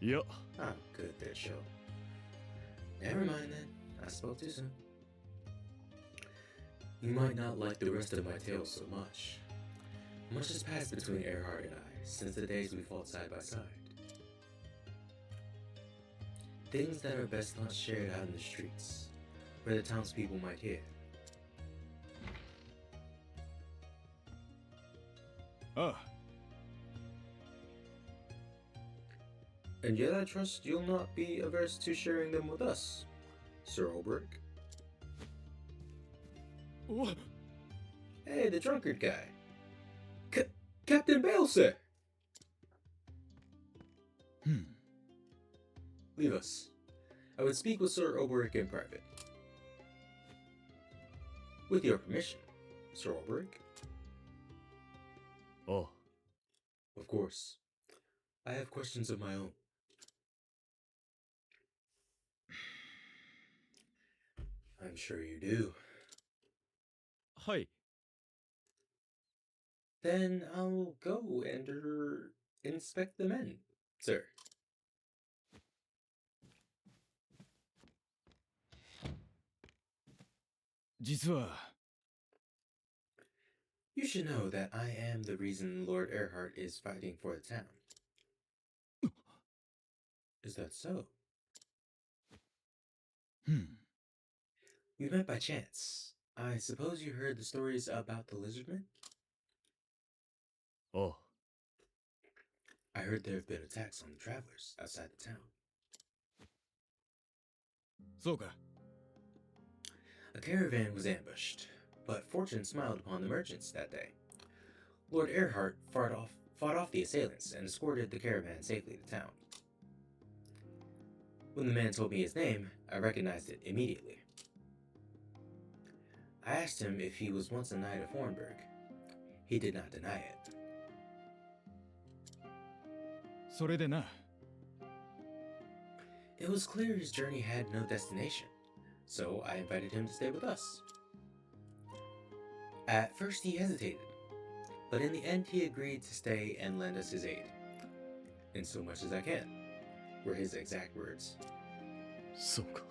いや、 I'm good there, Joe. Never mind then. I spoke too soon. You might not like the rest of my tale so much. Much has passed between Erhard and I since the days we fought side by side. Things that are best not shared out in the streets, where the townspeople might hear. ああ、 And yet I trust you'll not be averse to sharing them with us, Sir Ulbrich. お Hey, the drunkard guy. Captain Bale, sir! Leave us. I would speak with Sir Ulbrich in private. With your permission, Sir Ulbrich. ああ、 Of course. I have questions of my own. I'm sure you do. はい。 Then I'll go and inspect the men, sir. 実は、 You should know that I am the reason Lord Erhard is fighting for the town. Is that so? We met by chance. I suppose you heard the stories about the lizardmen? ああ、 I heard there have been attacks on the travelers outside the town. そうか。 A caravan was ambushed, but fortune smiled upon the merchants that day. Lord Erhard fought off the assailants and escorted the caravan safely to town. When the man told me his name, I recognized it immediately. I asked him if he was once a knight of Hornburg. He did not deny it. それでな。 It was clear his journey had no destination, so I invited him to stay with us. At first he hesitated, but in the end he agreed to stay and lend us his aid. In so much as I can, were his exact words. そうか。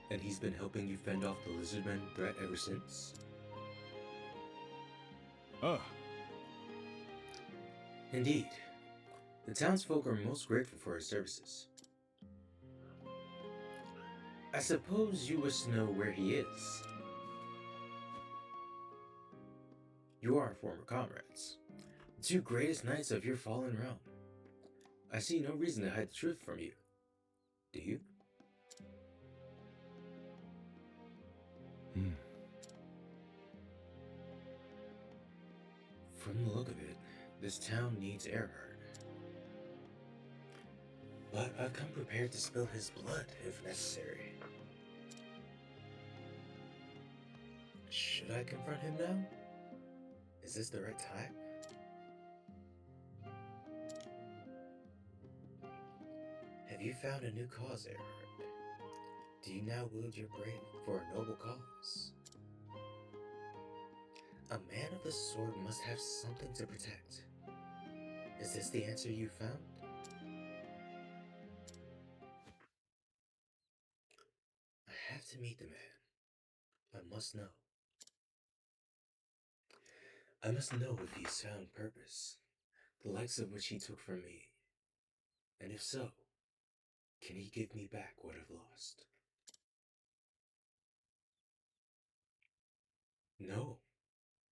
And he's been helping you fend off the lizardmen threat ever since? ああ、 Indeed. The townsfolk are most grateful for his services. I suppose you wish to know where he is. You are former comrades, the two greatest knights of your fallen realm. I see no reason to hide the truth from you. Do you? From the look of it, this town needs Erhard. But I've come prepared to spill his blood if necessary. Should I confront him now? Is this the right time? Have you found a new cause, Erhard? Do you now wield your brain for a noble cause? A man of the sword must have something to protect. Is this the answer you found? I have to meet the man. I must know. I must know if he's found purpose, the likes of which he took from me. And if so, can he give me back what I've lost? No,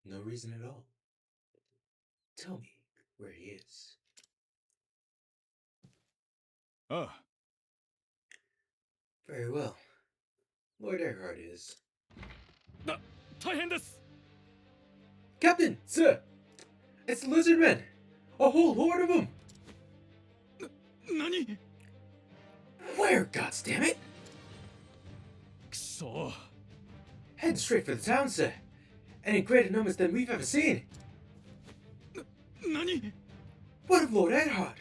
no reason at all. Tell me where he is. ああ Very well. Lord Earhart is. 大変です Captain, sir! It's the lizard men! A whole horde of them! 何 Where, goddammit? くそ Heading straight for the town, sir. And in greater numbers than we've ever seen. 何 What of Lord Earhart?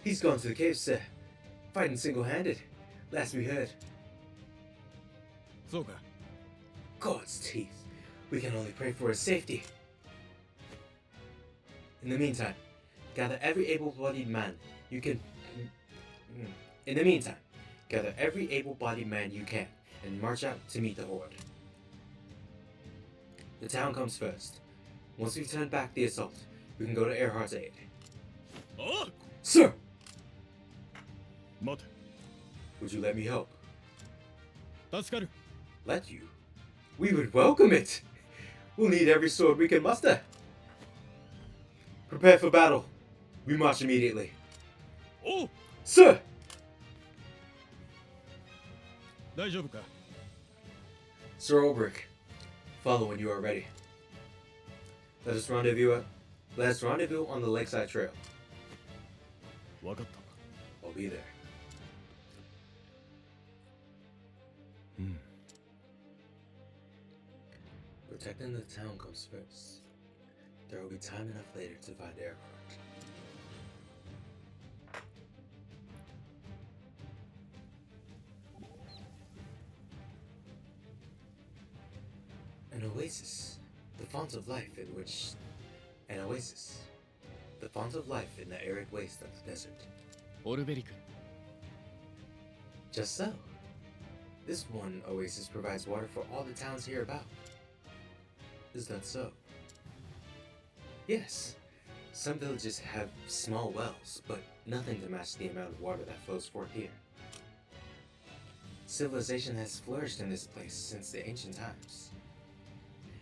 He's gone to the cave, sir. Fighting single-handed. Last we heard. そうか God's teeth. We can only pray for his safety. In the meantime, gather every able-bodied man you can... In the meantime, gather every able-bodied man you can and march out to meet the horde. The town comes first. Once we've turned back the assault, we can go to Earhart's aid. あ Sir! 待て Would you let me help? 助かる Let you? We would welcome it! We'll need every sword we can muster. Prepare for battle. We march immediately. おう Sir! 大丈夫か Sir Ulbrich, follow when you are ready. Let us rendezvous on the lakeside trail. 分かった I'll be there. うん Protecting the town comes first. There will be time enough later to find Earhart. An oasis, the font of life in which... An oasis, the font of life in the arid waste of the desert. オルベリク Just so. This one oasis provides water for all the towns hereabout. Is that so? Yes. Some villages have small wells, but nothing to match the amount of water that flows forth here. Civilization has flourished in this place since the ancient times.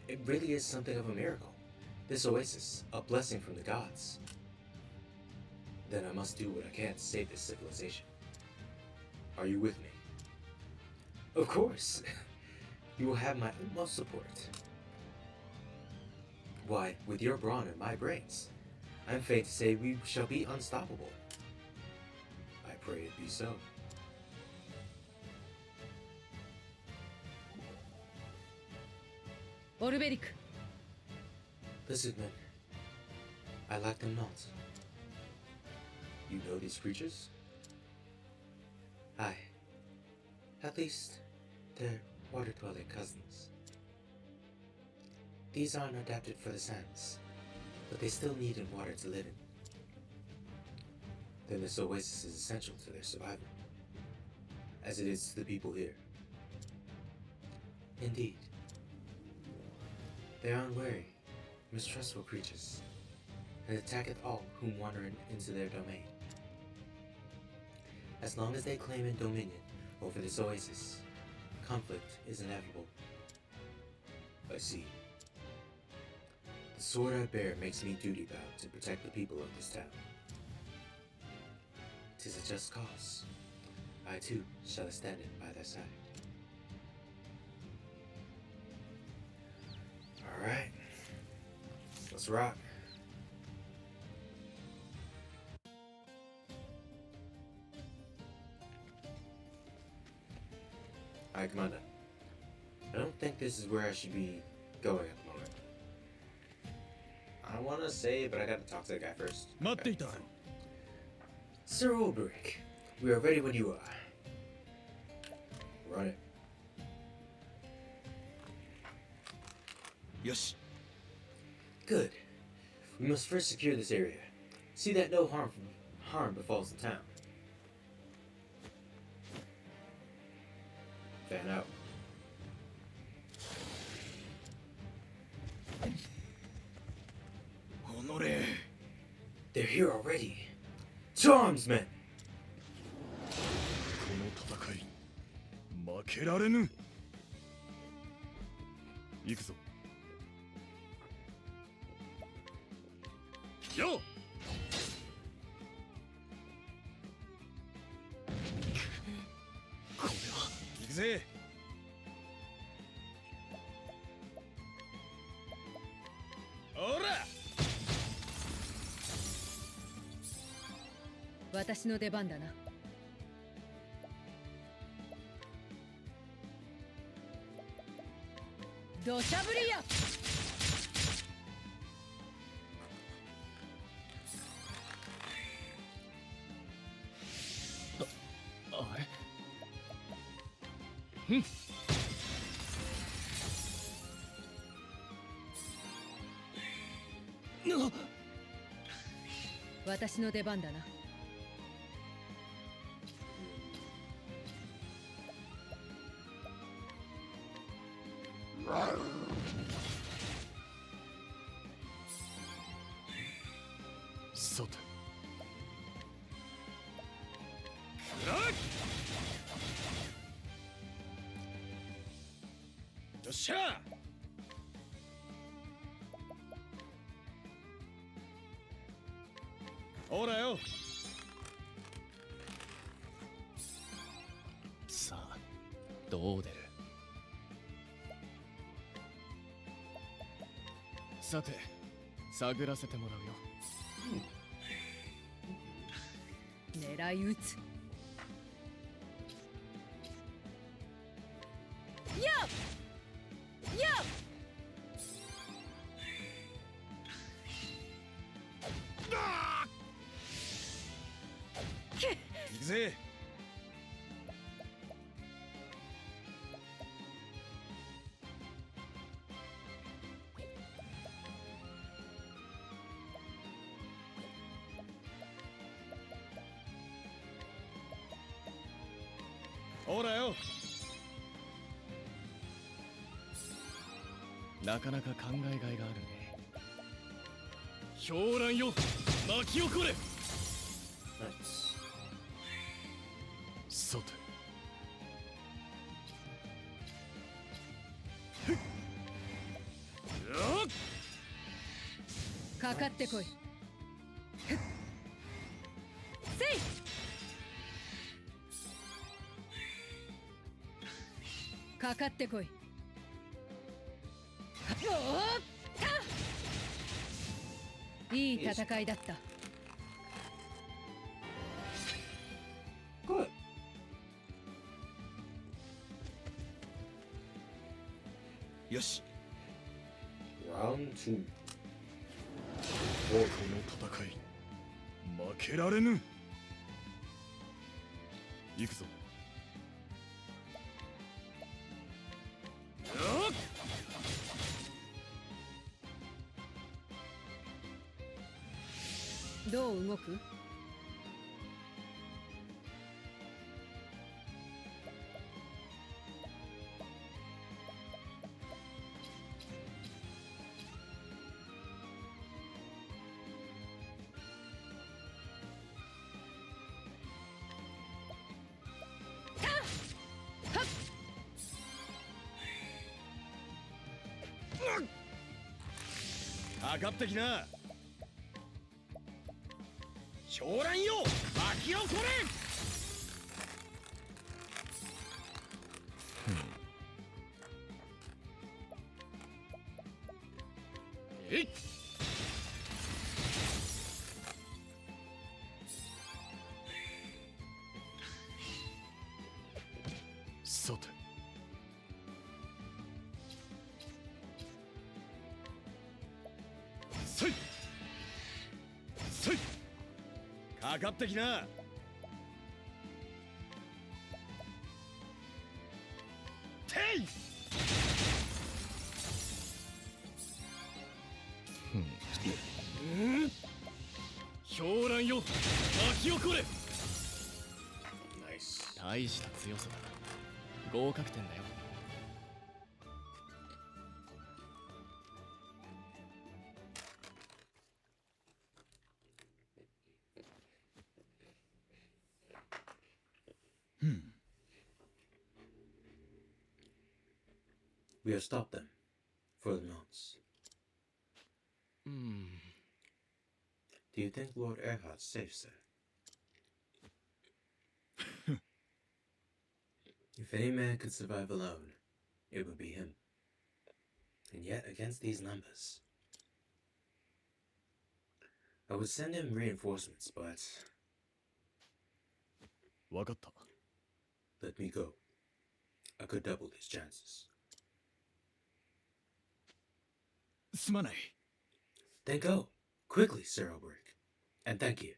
It really is something of a miracle. This oasis, a blessing from the gods. Then I must do what I can to save this civilization. Are you with me? Of course. You will have my utmost support. Why, with your brawn and my brains, I'm fated to say we shall be unstoppable. I pray it be so. Ulrich. Lizard men, I like them not. You know these creatures? Aye. At least, they're water-dwelling cousins. These aren't adapted for the sands, but they still need water to live in. Then this oasis is essential to their survival, as it is to the people here. Indeed. They are unwary, mistrustful creatures, and attacketh all whom wander into their domain. As long as they claim dominion over this oasis, conflict is inevitable. I see. The sword I bear makes me duty-bound to protect the people of this town. 'Tis a just cause. I too shall stand it by their side. Alright. Let's rock. Alright, Commander. I don't think this is where I should be going at the moment. I want to say, but I gotta talk to the guy first. 待っていた Sir Ulbrich, we are ready when you are. Run it. よし Good. We must first secure this area. See that no harm befalls the town. Fan out. They're here already. To arms, men! この戦い負けられぬ行くぞよっぜ。ほら。私の出番だな。土砂降りや。あれ。うん。私の出番だな。さて。くらえ。よっしゃ。ほらよ。さあ、どう出る。さて、探らせてもらうよ。狙い撃つ。やっやっ。行くぜ。ほらよ。なかなか考えがいがあるね。狂乱よ、巻き起これ。 Nice. さて。よっ。かかってこい。せい。かかってこい。おーったいい戦いだった。Good. よし。 Round 2. この戦い負けられぬ。行くぞ。よっ。どう動く？かかってきな。狂乱よ、巻き起これ。えいっ。さて。せいせい。かかってきな。てい。狂乱よ、巻き起これ。 Nice. 大した強さだ。合格点だよ。We have stopped them for the nonce. Do you think Lord Erhard's safe, sir? You If any man could survive alone, it would be him. And yet, against these numbers, I would send him reinforcements, but わかった。 let me go. I could double his chances. すまない。 Then go, quickly, Sir Albrecht. And thank you.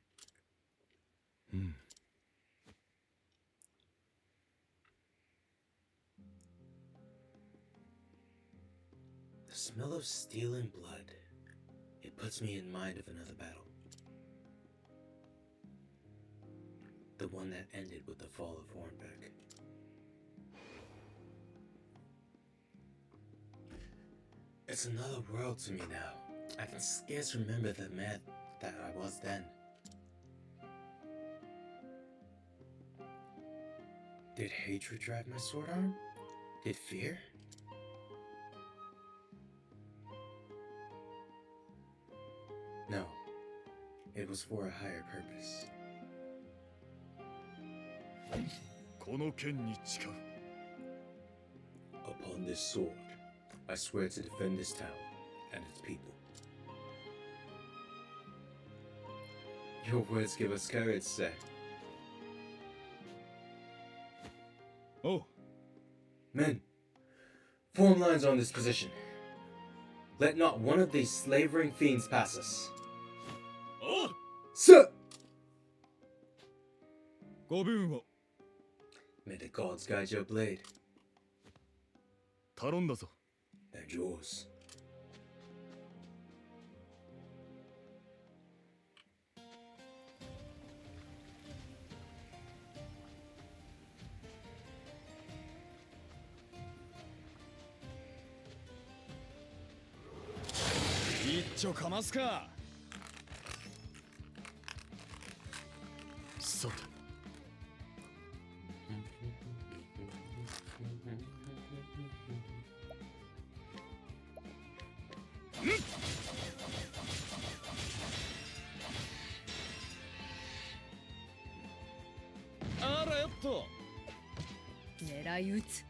うん。 The smell of steel and blood. It puts me in mind of another battle. The one that ended with the fall of Hornbeck. It's another world to me now. I can scarce remember the man that I was then. Did hatred drive my sword arm? Did fear? No, it was for a higher purpose. この剣に誓う。 Upon this sword, I swear to defend this town and its people. Your words give us courage, sir. おう。 Men, form lines on this position. Let not one of these slavering fiends pass us. おう。 Sir! ご分を May the gods guide your blade 頼んだぞ。 and yours.一丁かますか。さて。 あらよっと。 狙い撃つ。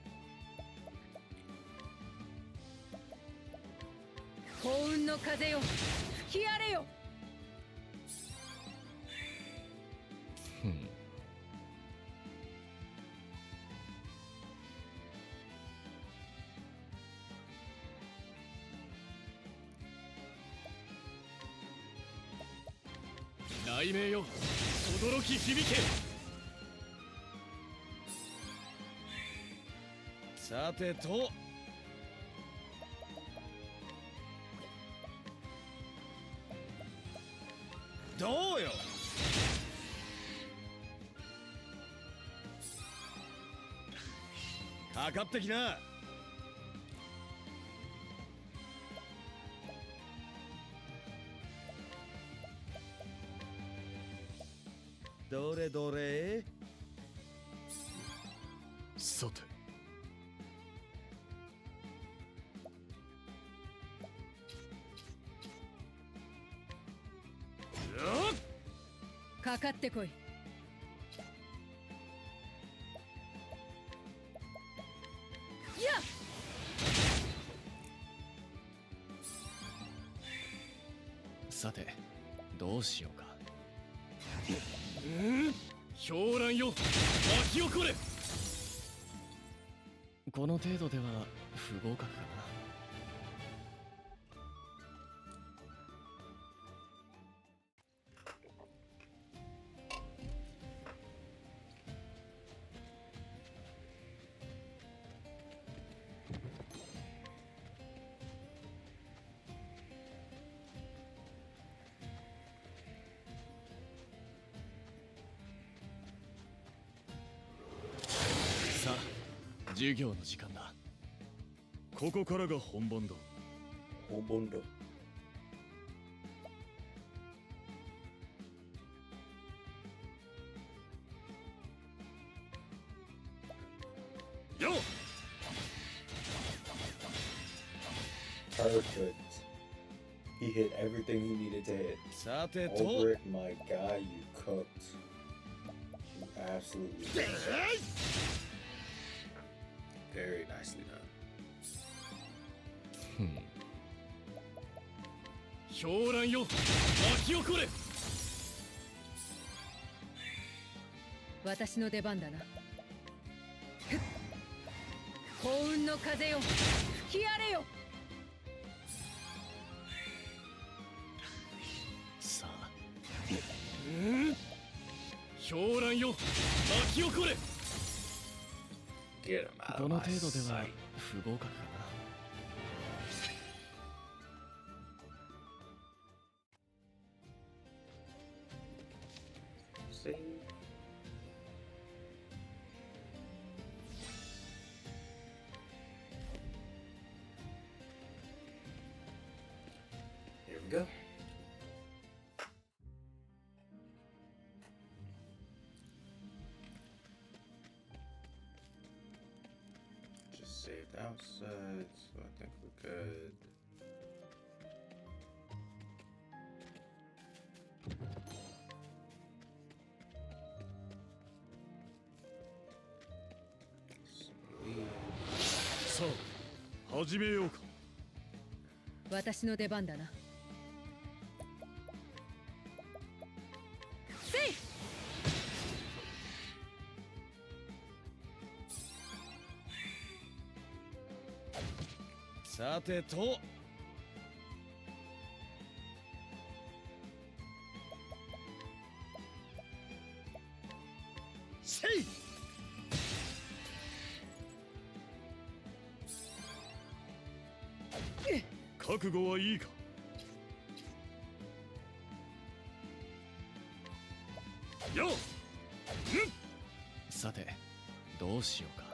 幸運の風よ吹き荒れよ。 雷鳴よ、轟き響け。さてと。どうよ。かかってきな。どれどれ。さて。かかってこい。やっ。さて、どうしようか。狂乱よ、巻き起これ。この程度では不合格かな。さあ、授業の時間だ。ここからが本番だ。本番だ。よっ。 Perfect. He hit everything he needed to hit. さてと。 Albrecht, my guy, you cooked. You absolutely. Very nicely done. 狂乱よ、巻き起これ。私の出番だな。ふっ幸運の風よ、吹き荒れよ。さあ、狂乱よ、巻き起これ。 Get him out こ of の my 程度では sight. 不合格かな。See? Here we go. Just saved outside, so I think we're good. Sweet. さあ、始めようか。私の出番だな。せい。さてと。せい。覚悟はいいか。よっ、さてどうしようか。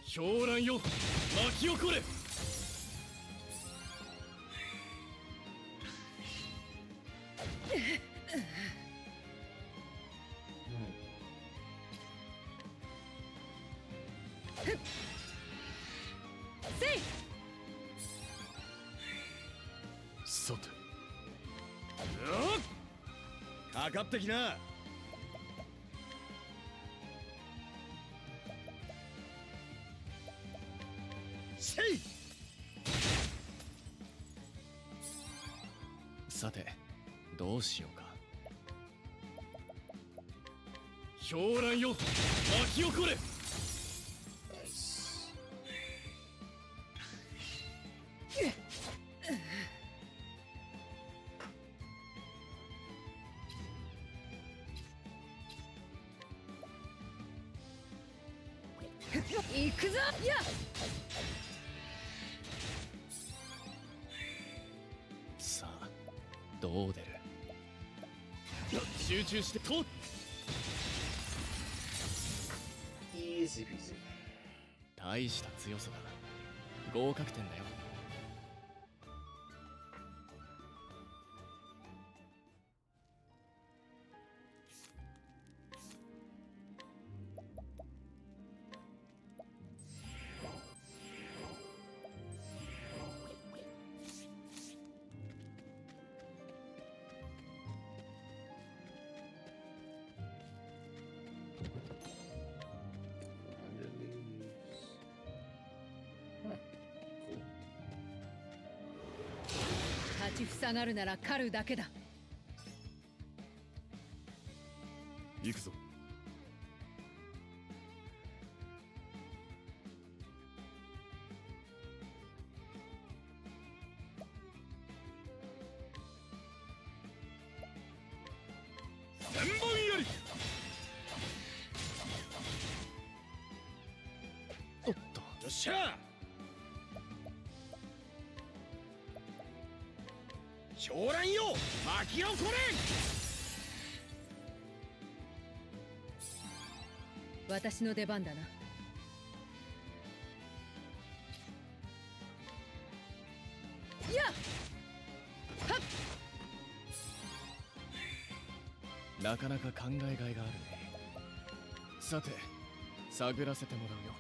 狂乱よ、巻き起これ。せい。さて、かかってきな。せい。さてどうしようか。狂乱よ、巻き起これ。 Nice. 行くぞ。いや。さあどう出る。集中してと。 Easy peasy. 大した強さだ。合格点だよ。立ちふさがるなら狩るだけだ。行くぞ。千本槍。おっと。よっしゃ。狂乱よ、巻き起これ。私の出番だな。いや。はっ。なかなか考えがいがあるね。さて探らせてもらうよ。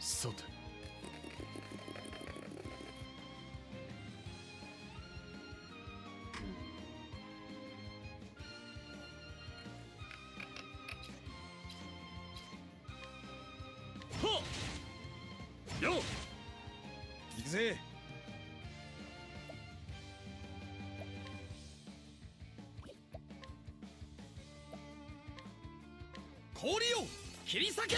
さてよっ行くぜ。氷を切り裂け。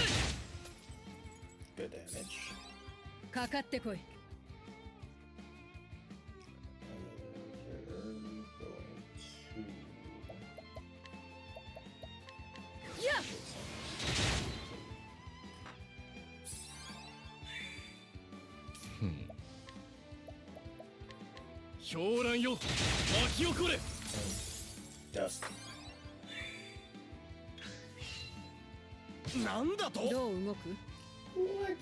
Good damage. かかってこい。やっ狂乱よ巻き起これ。 Dust. なんだと。どう動く？ What?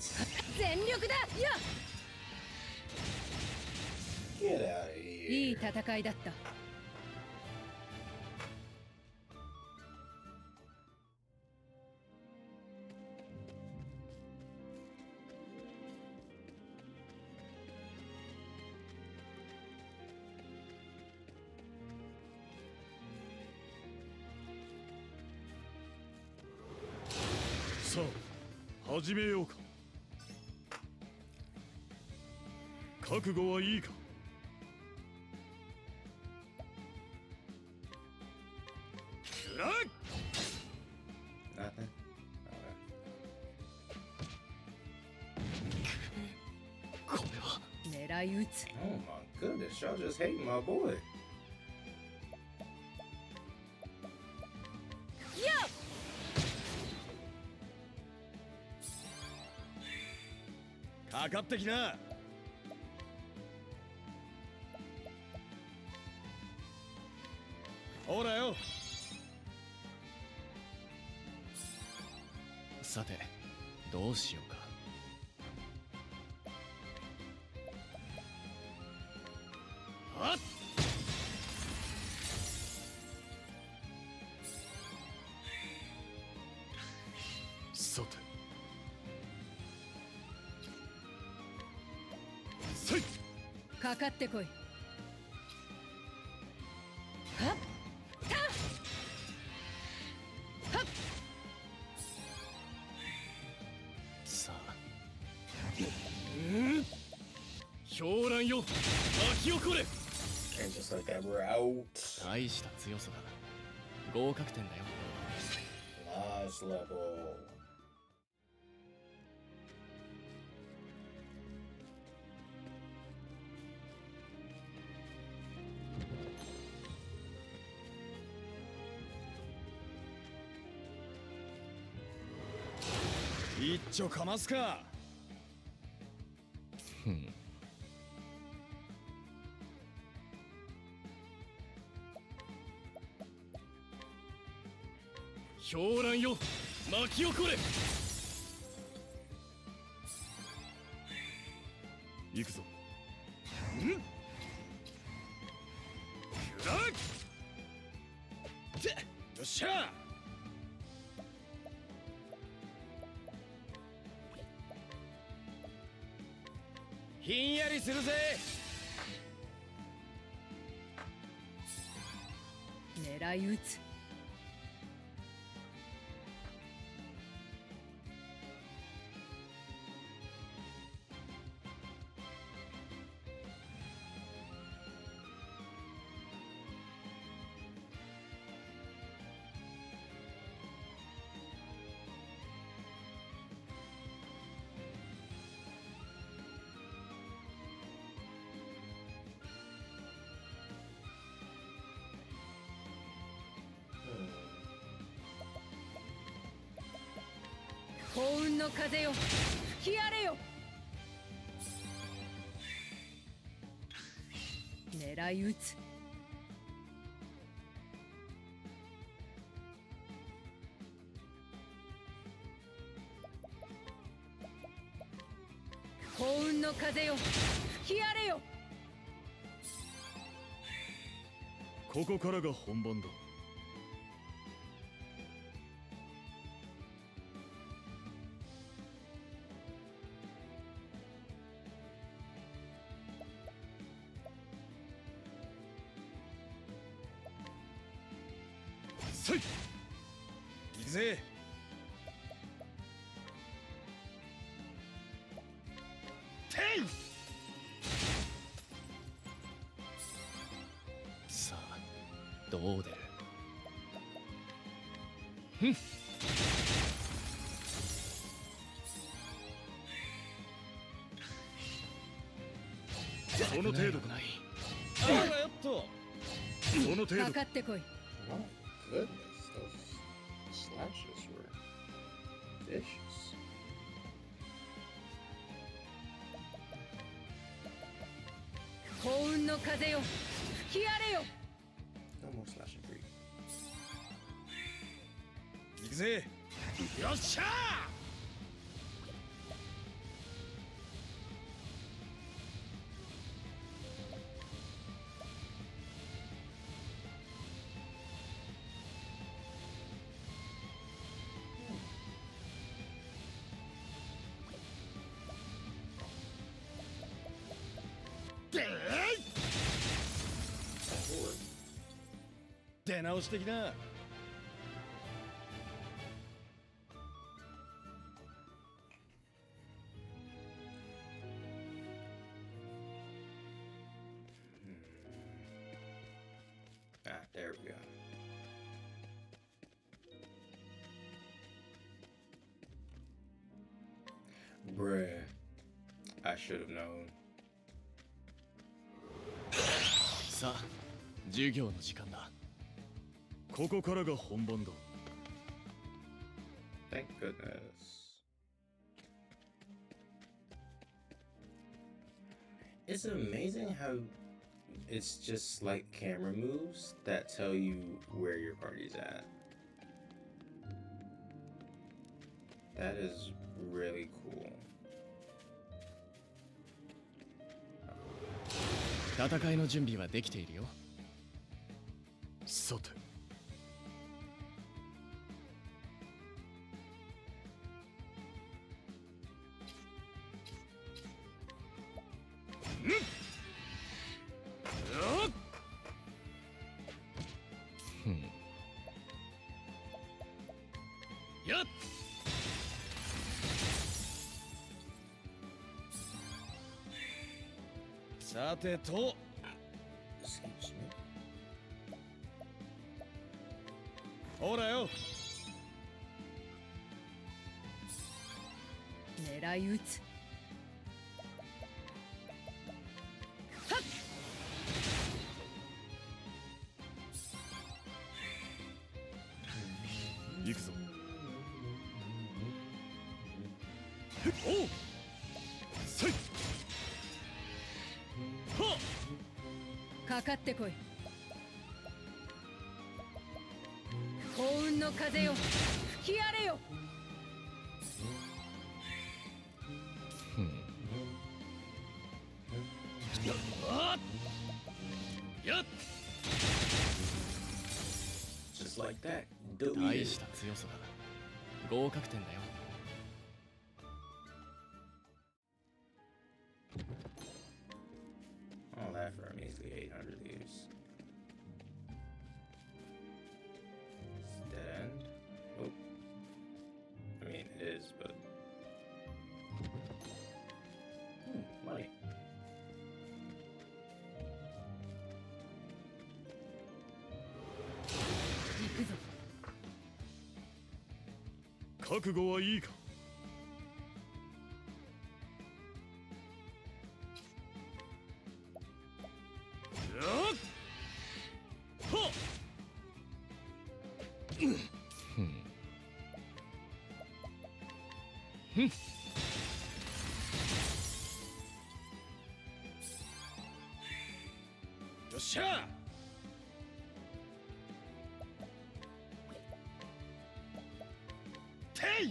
全力だ。やっ Get out of here. いい戦いだった。さあ始めようか。覚悟はいいか。 くらっ Nothing? Okay. これは狙い撃つ。 Oh my goodness, y'all just hating my boy. やっかかってきな。ほらよ。さてどうしようか。あっさてせい。かかってこい。はったはっさあ狂乱よ巻き起これ。 And just like that, we're out. 大した強さだ。合格点だよ。 Last level. 一丁かますか。狂乱よ巻き起これ。行くぞ。んくらってよっしゃ。ひんやりするぜ。狙い撃つ。幸運の風よ吹き荒れよ。狙い撃つ。幸運の風よ吹き荒れよ。ここからが本番だ。せい行くぜ。さあどう出る。ふん。その程度かない。あらよっと。その程度。かかってこい。 My goodness, those slashes were vicious. 幸運の風よ吹き荒れよ。 No more slashing for you. 行くぜ。よっしゃー。出直し的な。Ah, there we go. Bruh, I should have known. さあ授業の時間だ。ここからが本番だ。 Thank goodness. It's amazing how it's just like camera moves that tell you where your party's at. That is really cool. 戦いの準備はできているよ。さて。やっ。さてと。 Excuse me. ほらよ。狙い撃つ。はっ。行くぞ。おう。せい。はっ。かかってこい。幸運の風よ吹き荒れよ。やっ。 Just like that. Do 大 it. した強さだ。合格点だよ。 All that for a measly 800 leaves. It's dead end. Oh. I mean, it is, but. Money. 行くぞ。覚悟はいいか。やっ。はっ。ふん。よっしゃ。てい。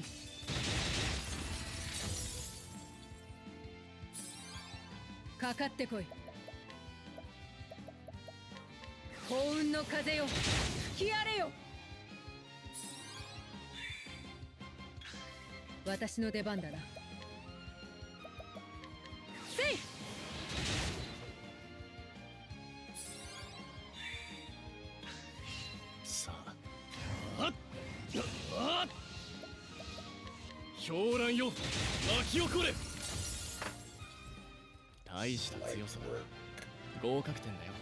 かかってこい。幸運の風よ吹き荒れよ。私の出番だな。せい。さあ。あっ。あっ。狂乱よ巻き起これ。大した light 強さだ。 work. 合格点だよ。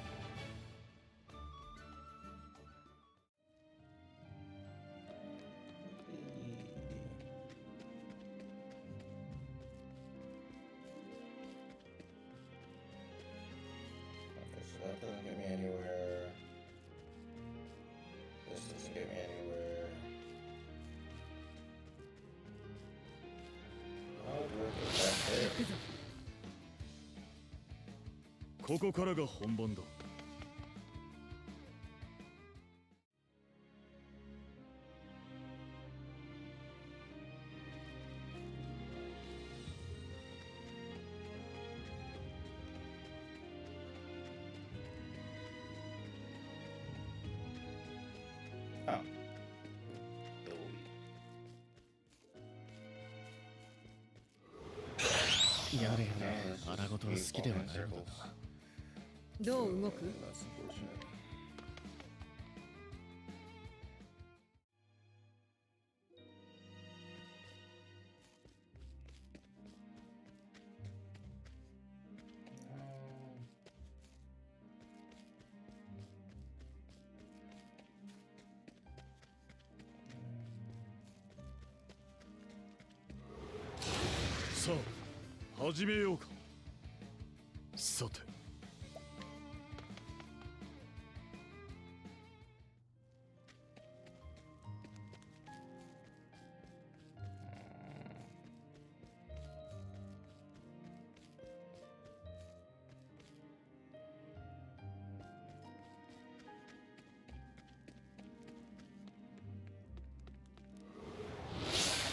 Okay, so that doesn't get me anywhere. This doesn't get me anywhere. How do I get back there? 行くぞ。ここからが本番だ。 Oh. The やれやれ、荒事は好きではないのだが。どう動く？ That's unfortunate. Um, さあ、始めようか。さて。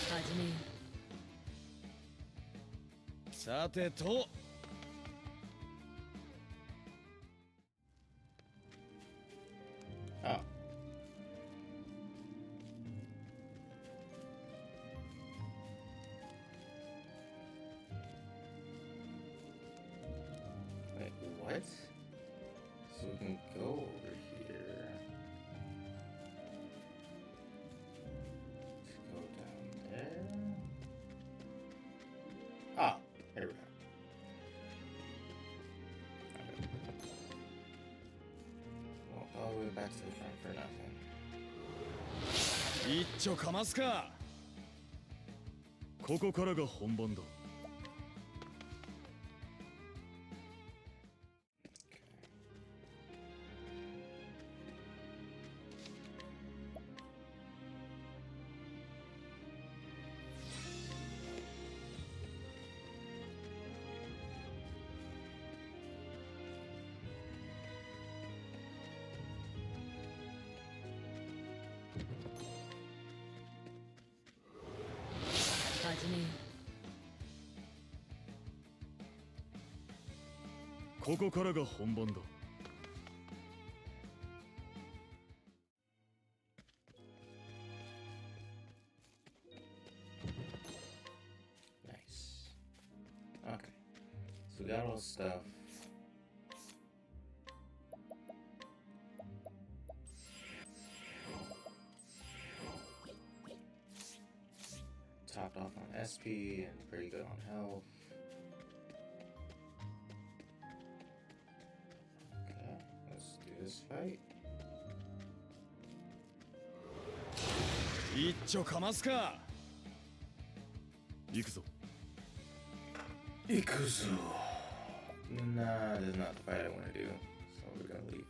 始めよさてと。 Oh. Wait, what? So we can go over here. Let's go down there. Ah, there we go. Okay. Walk all the way back to the front for nothing. 一丁かますか。ここからが本番だ。 う。始めよここからが本番だ。 Nice. Okay. So we got all the stuff. Topped off on SP and pretty good on health. Okay, let's do this fight. 一丁かますか。行くぞ。 Ikuzu. Nah, this is not the fight I want to do. So we're gonna leave.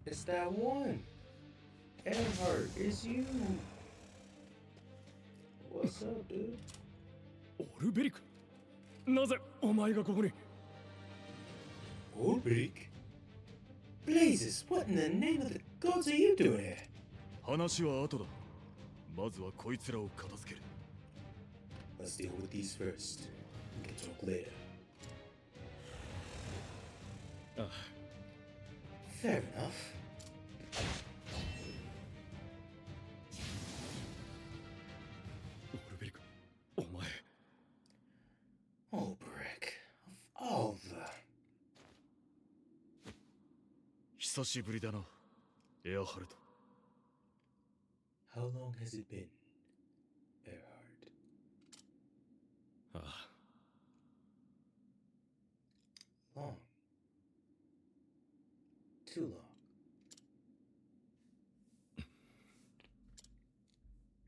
It's that one. Earhart, it's you. What's up, dude? オルベリク。なぜお前がここに。 Ulrich? Blazes, what in the name of the gods are you doing here? 話は後だ。まずはこいつらを片付ける。 Let's deal with these first. We can talk later. ああ。 Fair enough. オルベリク、お前。 Ulrich, of all the... 久しぶりだな、エアハルト。 How long has it been, Erhard? ああ、 Long. Too long.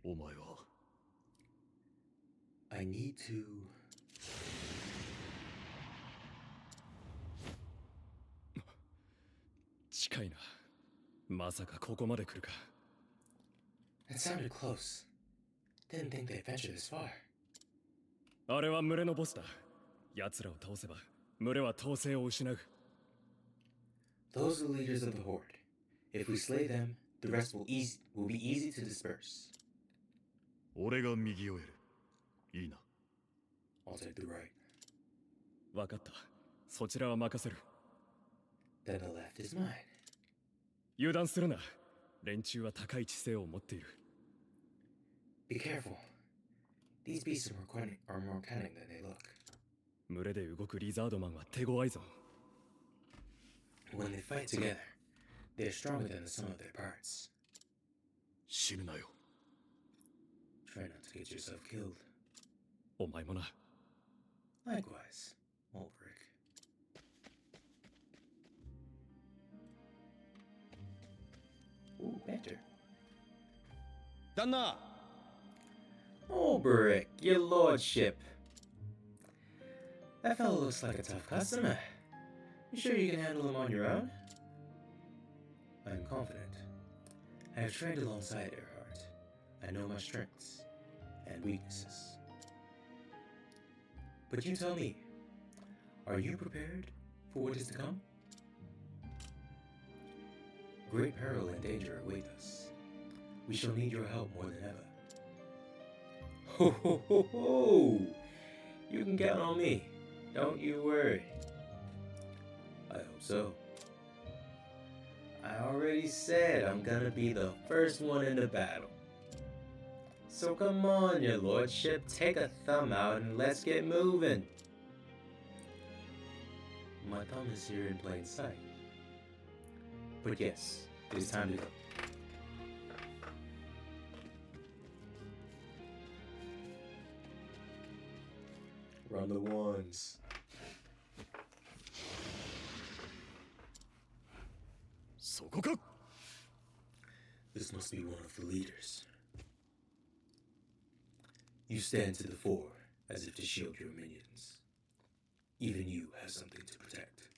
お前は I need to... 近いな。まさかここまで来るか。 That sounded close. Didn't think they'd venture this far. あれは群れのボスだ。奴らを倒せば群れは統制を失う。 Those are the leaders of the Horde. If we slay them, the rest will be easy to disperse. 俺が右をやる。いいな。 I'll take the right. 分かった。そちらは任せる。 Then the left is mine. 油断するな。連中は高い知性を持っている。 Be careful. These beasts are more cunning than they look. 群れで動くリザードマンは手強いぞ。 When they fight together, they're stronger than the sum of their parts. 死ぬなよ。 Try not to get yourself killed. お前もな。 Likewise, Ulrich. Ooh, better. 旦那 Ulrich, your lordship. That fellow looks like a tough customer. You sure you can handle him on your own? I'm confident. I have trained alongside Erhard. I know my strengths and weaknesses. But you tell me, are you prepared for what is to come? Great peril and danger await us. We shall need your help more than ever. Ho ho ho ho! You can count on me. Don't you worry. I hope so. I already said I'm gonna be the first one in the battle. So come on, your lordship, take a thumb out and let's get moving. My thumb is here in plain sight. But yes, it is time to go. Run the ones. そこか。 This must be one of the leaders. You stand to the fore, as if to shield your minions. Even you have something to protect.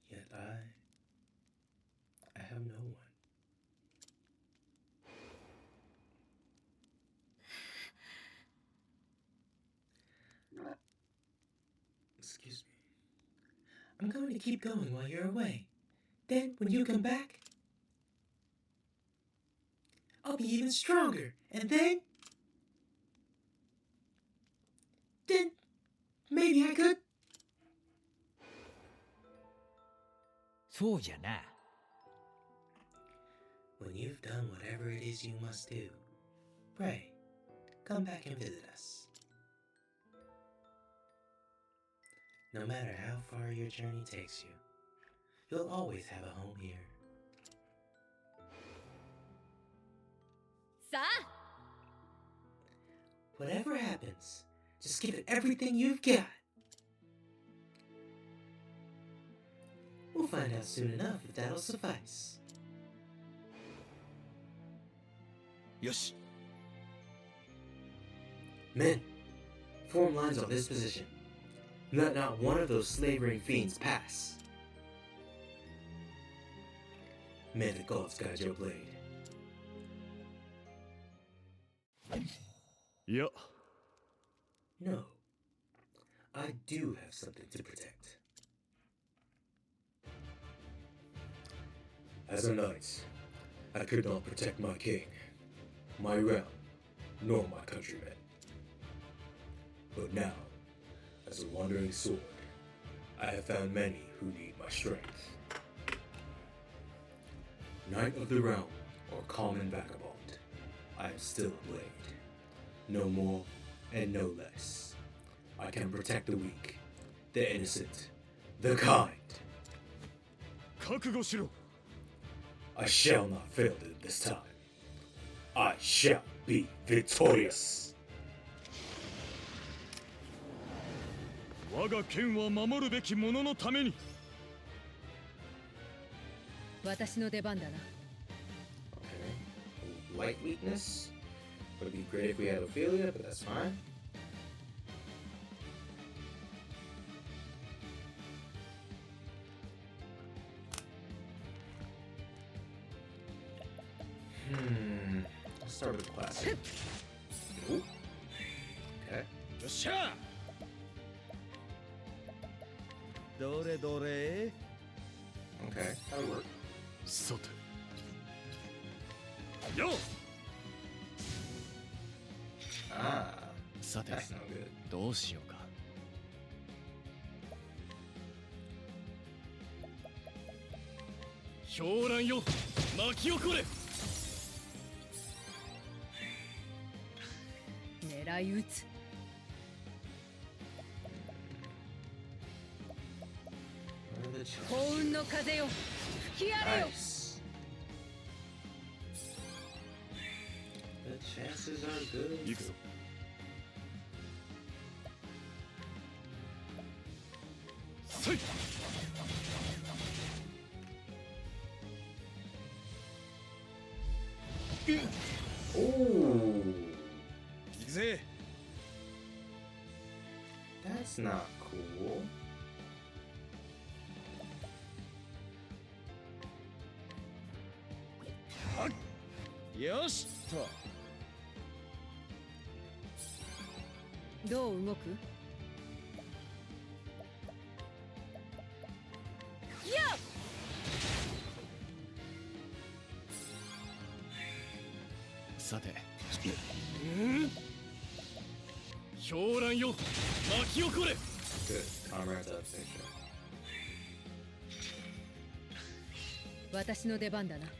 Yet I have no one. Excuse me. I'm going to keep going while you're away. Then, when you come back, I'll be even stronger. And then maybe I could. そうじゃな When you've done whatever it is you must do, pray, come back and visit us. No matter how far your journey takes you, you'll always have a home here. さあ Whatever happens, just give it everything you've got. We'll find out soon enough if that'll suffice. よし Men, form lines on this position. Let not one of those slavering fiends pass. May the gods guide your blade. いや、 No, I do have something to protect. As a knight, I could not protect my king, my realm, nor my countrymen. But now, as a wandering sword, I have found many who need my strength. Knight of the realm, or common vagabond, I am still a blade. No more and no less. I can protect the weak, the innocent, the kind. 覚悟しろ。 I shall not fail this time. I shall be victorious. 我が剣は守るべき者のために。私の出番だな。 Okay. Light weakness. Would be great if we had Ophelia, but that's fine. Let's start with the classic. Ooh. Okay. よっしゃどれどれ Okay. That'll work. さて。よっ。 Ah. さて That's no good. どうしようか狂乱よ、巻き起これ。狙い撃つ。What are the 幸 chances? 運の風よ吹き荒れよ。 Nice. The chances are good. 行くぞ。せい。 Ooh. 行くぜ That's not cool. よしとどう動く？さて狂乱よ、巻き起これ。 Good. Comrades up, finish it. 私の出番だな。 As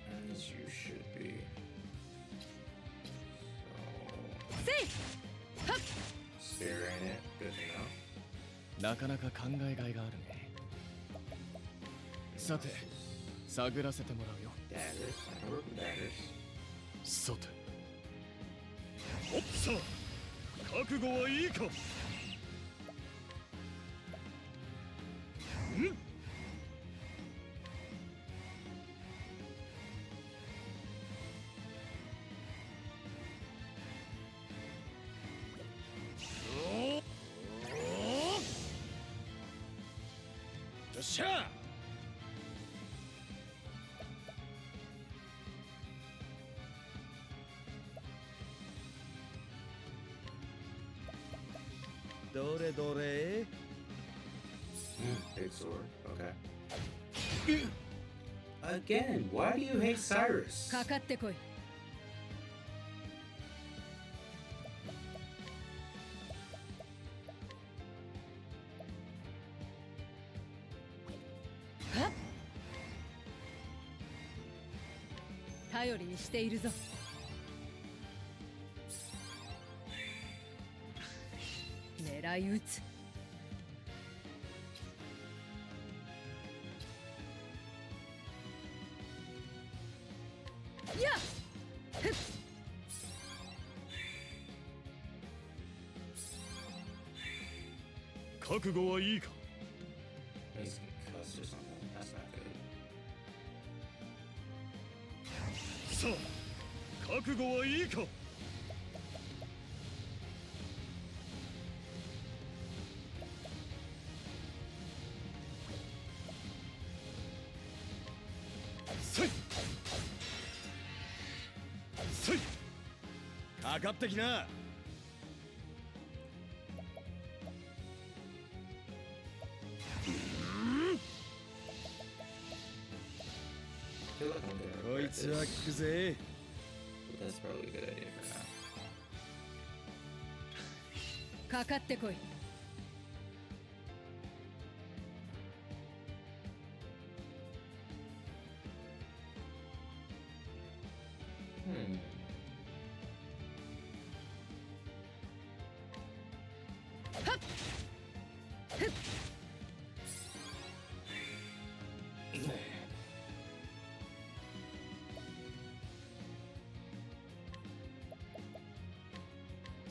you should be. せい。 So, spear ain't it? Good to know. なかなか考えがいがあるねさて探らせてもらうよ Daggers. I can work with daggers. さて。おっさあ、覚悟はいいか。ん。よっしゃ どれどれ Big sword. Okay. Again, why do you hate Cyrus? かかってこい。はっ。頼りにしているぞ。狙い撃つ。やっ。ふっ。覚悟はいいか。 He's concussed or something. That's not good. さあ、覚悟はいいか。せい。せい。かかってきな I feel like I'm gonna こい regret つは this, 効くぜ but that's probably a good idea for now. かかってこい。Hmm.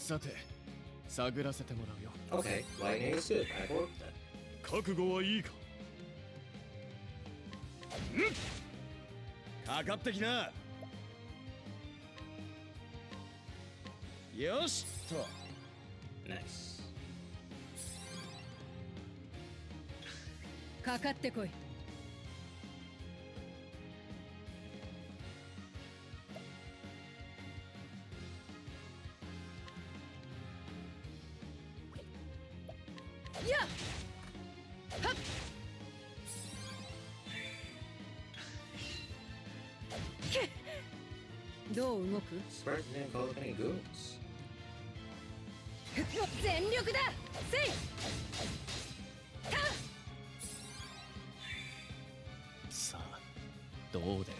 さて探らせてもらうよ。 Okay, lightning is good. I've worked that. 覚悟はいいか。かかってきな。よしと。 Nice. かかってこい。やっはっけっどう動く？ Spartan didn't call up any goons. 全力だせいたさあどう出る。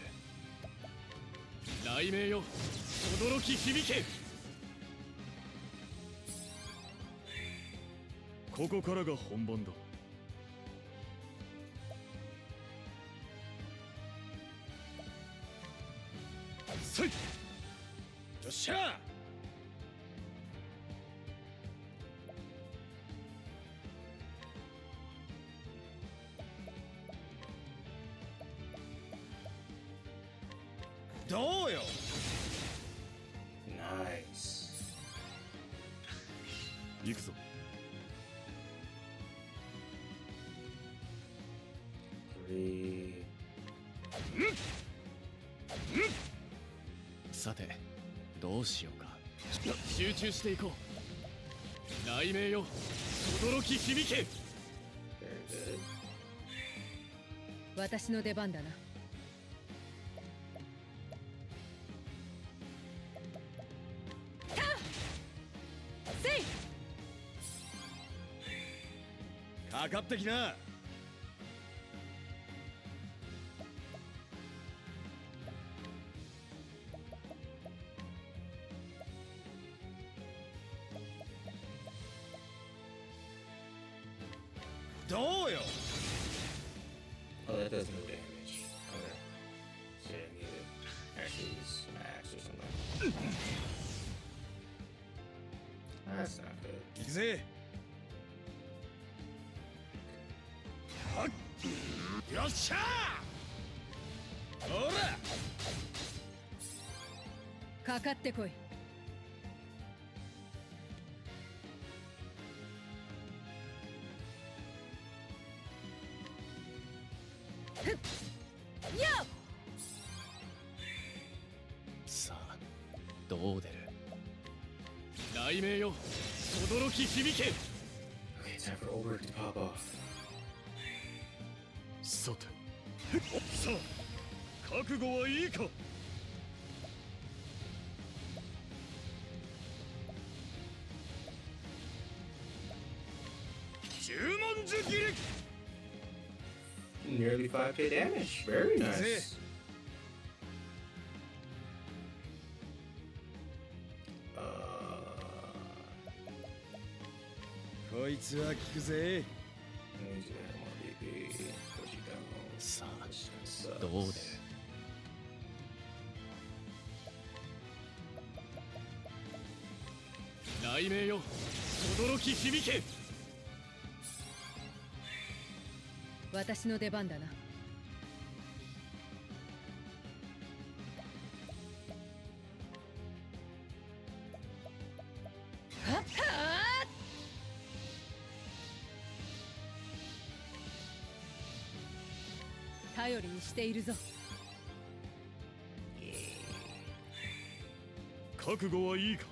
雷鳴よ驚き響け。ここからが本番だ。せい。よっしゃ。どうよ。 Nice. 行くぞ。 3. さてどうしようか。集中していこう。雷鳴よ驚き響け。 Very good. 私の出番だな。たせいかかってきな。どうよ。 Oh, that does no damage. Okay. Shit, I need to actually use my axe or something. That's not good. 行くぜ。はっよっしゃー。ほら。かかってこい。ふっやっさあどう出る。雷鳴よ驚き響け。 Okay, time for old work to pop off. さてさあ覚悟はいいか。十文字切り。 Nearly 5k damage. Very nice. Uh, こいつは効くぜ。 I need to add more BP. Put you down. さあ This kinda sucks. どう出る。雷鳴よ驚き響け。私の出番だな。はっはー頼りにしているぞ。覚悟はいいか。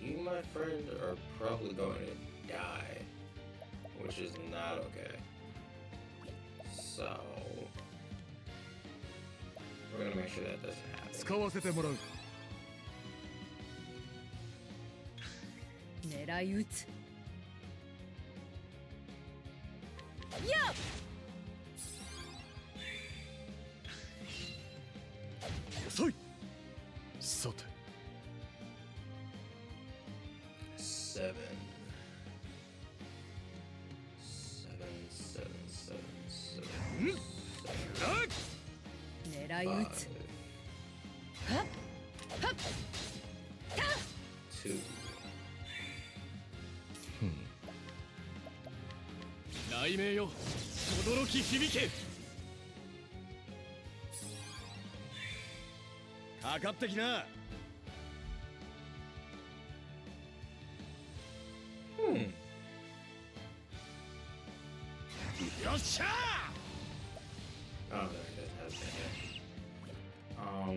You, my friend, are probably going to die, which is not okay. So, we're gonna make sure that doesn't happen. 使わせてもらう。狙い撃つ。やっ遅い。さて 7. 7, 7, 7, 7, あっ狙い撃つ。はっはっ雷鳴よ轟き響け。かかってきな。よっしゃ Oh, no, he doesn't have that yet.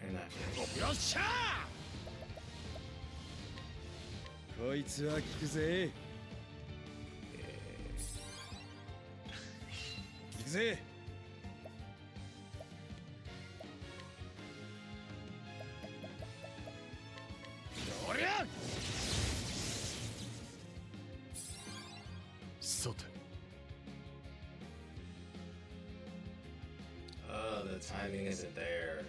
In that case. ー。よっしゃー。こいつは効くぜ。効くぜ。おりゃ。さて Oh, the timing isn't there.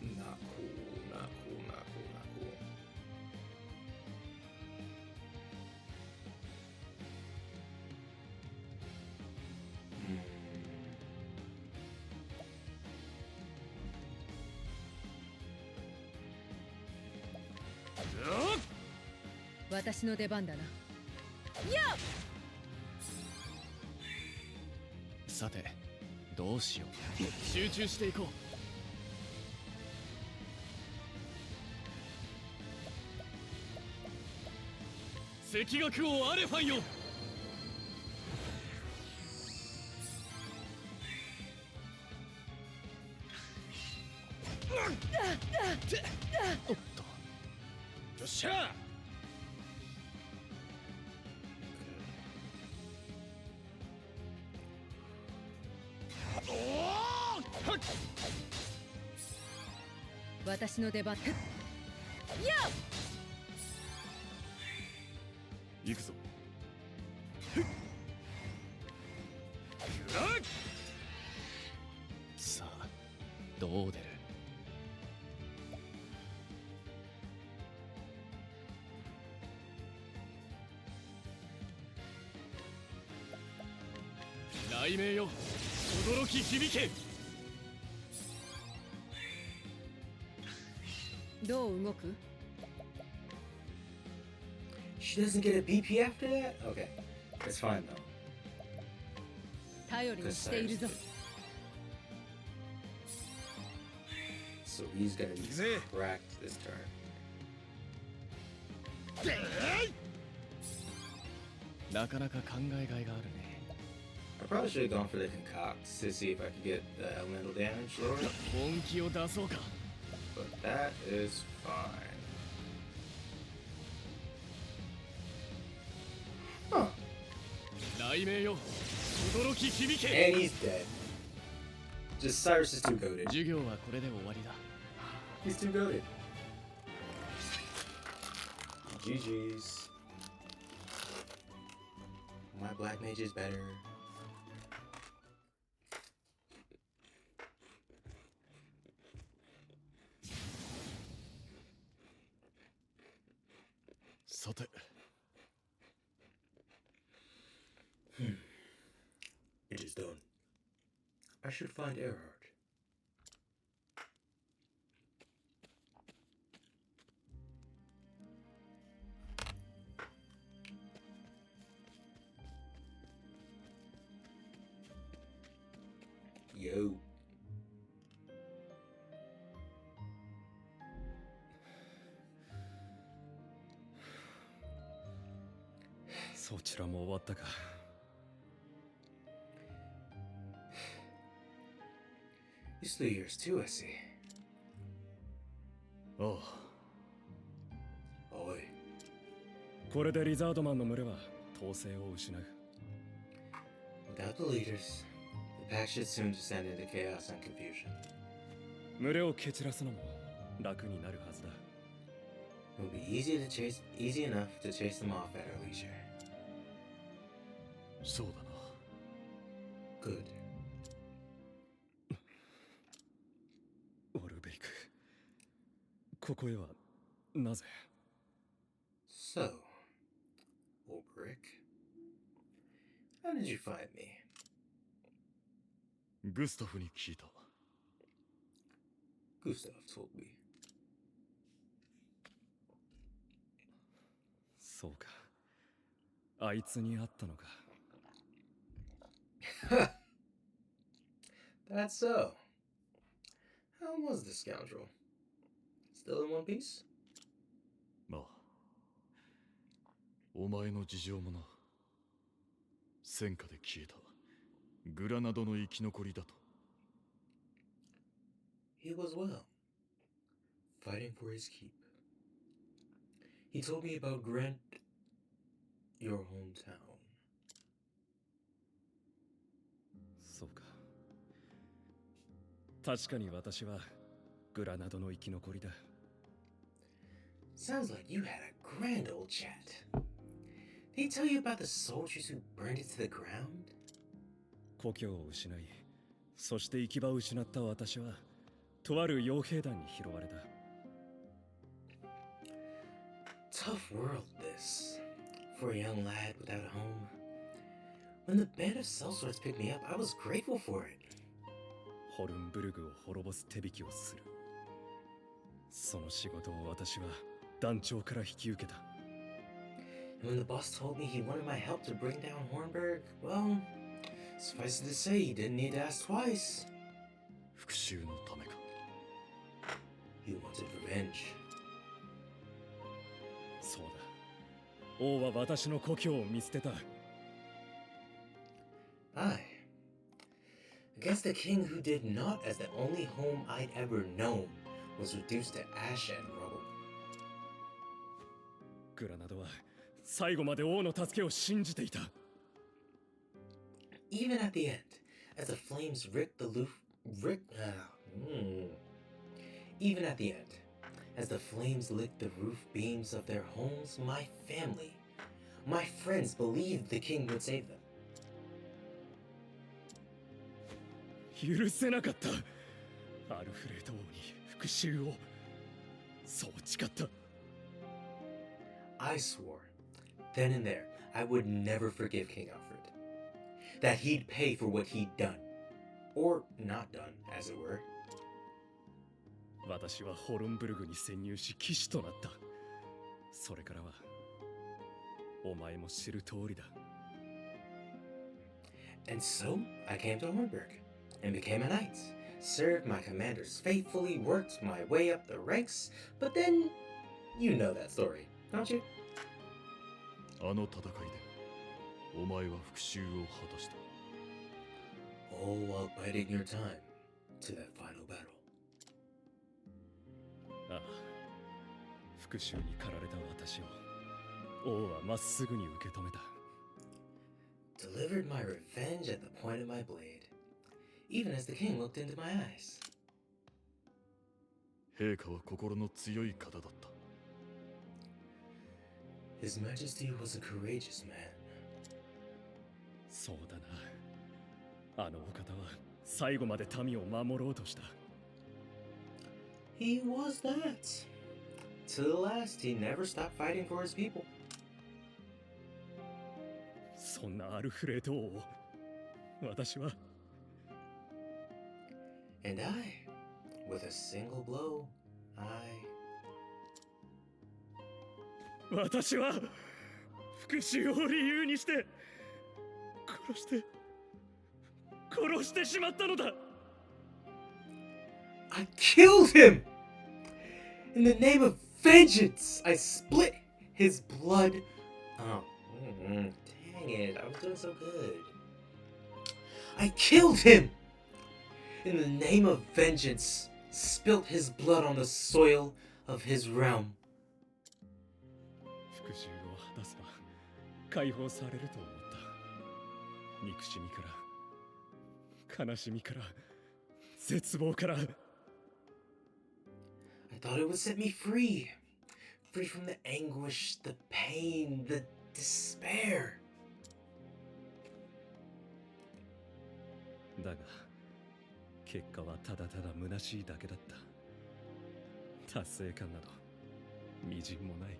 Not cool, not cool, not cool, not cool. Hmm. 私の出番だな。さてどうしよう。集中していこう。赤学王アレファンよ。おっとよっしゃー。おお。はっ。私の出番。行くぞ。さあどう出る。雷鳴よ轟き響け。どう動く？ She doesn't get a BP after that? Okay. It's fine though. 頼りに Because している Cyrus ぞ。 did. So he's gonna be Easy. cracked this turn. なかなか考えがいがあるね。I probably should have gone for the concocts to see if I could get the elemental damage lower, 本気を出そうか。 but that is fine. Huh. 雷鳴よ轟き響け。 And he's dead. Just Cyrus is too goaded. 授業はこれで終わりだ。 He's too goaded. GG's. My black mage is better. Sa te It is done. I should find Erhard. Yo. そちらも終わったか。You slew yours too, I see. おう。Oi. これでリザードマンの群れは統制を失う。 Without the leaders, the pack should soon descend into chaos and confusion. 群れを蹴散らすのも楽になるはずだ。 It will be easy enough to chase them off at our leisure. そうだな。 Good. オルベリク。ここへはなぜ？ So, Ulbrich, how did you find me? グスタフに聞いた。 Gustav told me. そうか。あいつに会ったのか。That's so. How was the scoundrel? Still in one piece? まあお前の事情もな。戦火で消えたグラナドの生き残りだと。 He was well, fighting for his keep. He told me about Grant, your hometown. そうか。確かに私はグラナドの生き残りだ。 Sounds like you had a grand old chat. Did he tell you about the soldiers who burned it to the ground? 故郷を失い、そして行き場を失った私は、とある傭兵団に拾われた。 Tough world, this. For a young lad without a home. When the band of sellswords picked me up, I was grateful for it. ホルンブルグを滅ぼす手引きをする。その仕事を私は団長から引き受けた。 And when the boss told me he wanted my help to bring down Hornburg, well, suffice it to say, he didn't need to ask twice. 復讐のためか。 He wanted revenge. そうだ。王は私の故郷を見捨てた。 Aye. Against the king who did not as the only home I'd ever known was reduced to ash and rubble. グラナドは最後まで王の助けを信じていた。 Even at the end, as the flames ripped the Even at the end, as the flames licked the roof beams of their homes, my family, my friends believed the king would save them. 許せなかった。アルフレード王に復讐を。そう誓った。 I swore, then and there, I would never forgive King Alfred. That he'd pay for what he'd done. Or not done, as it were. 私はホルンブルグに潜入し騎士となった。それからはお前も知る通りだ。 And so, I came to Hornburg, and became a knight. Served my commanders faithfully, worked my way up the ranks, but then, you know that story, don't you? あの戦いでお前は復讐を果たした。 All while biding your time to that final battle. ああ、復讐に駆られた私を王はまっすぐに受け止めた。 Delivered my revenge at the point of my blade, even as the king looked into my eyes. 陛下は心の強い方だった。 His Majesty was a courageous man. そうだな。あのお方は最後まで民を守ろうとした。 He was that. To the last, he never stopped fighting for his people. そんなアルフレード王を私は。 And I, with a single blow, I... 私は復讐を理由にして殺してしまったのだ。 I killed him! In the name of vengeance, I split his blood. Oh, dang it, I was doing so good. I killed him! In the name of vengeance, spilt his blood on the soil of his realm. 復讐を果たせば解放されると思った。憎しみから悲しみから絶望から。 I thought it would set me free. Free from the anguish, the pain, the despair. だが結果はただただ虚しいだけだった。達成感などみじんもない。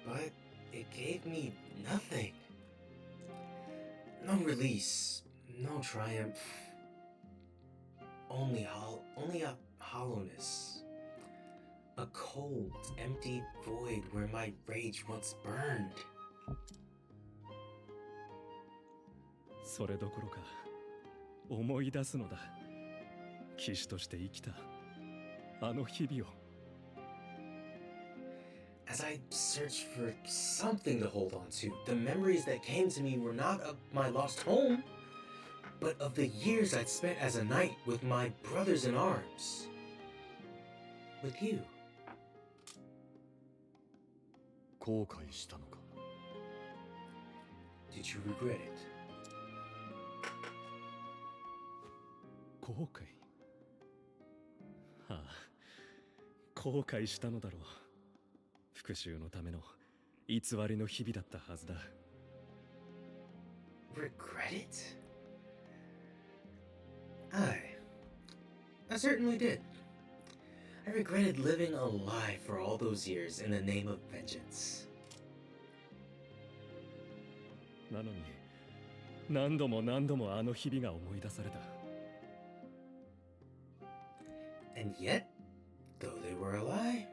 But it gave me nothing. No release, no triumph. Only a hollowness. A cold, empty void where my rage once burned. それどころか思い出すのだ。騎士として生きたあの日々を。 As I searched for something to hold on to, the memories that came to me were not of my lost home, but of the years I'd spent as a knight with my brothers in arms. With you. 後悔したのか。 Did you regret it? 後悔。はあ、後悔したのだろう。復讐のための偽りの日々だったはずだ。 Regret it? I certainly did. I regretted living a lie for all those years in the name of vengeance. なのに何度も何度もあの日々が思い出された。 And yet, though they were a lie,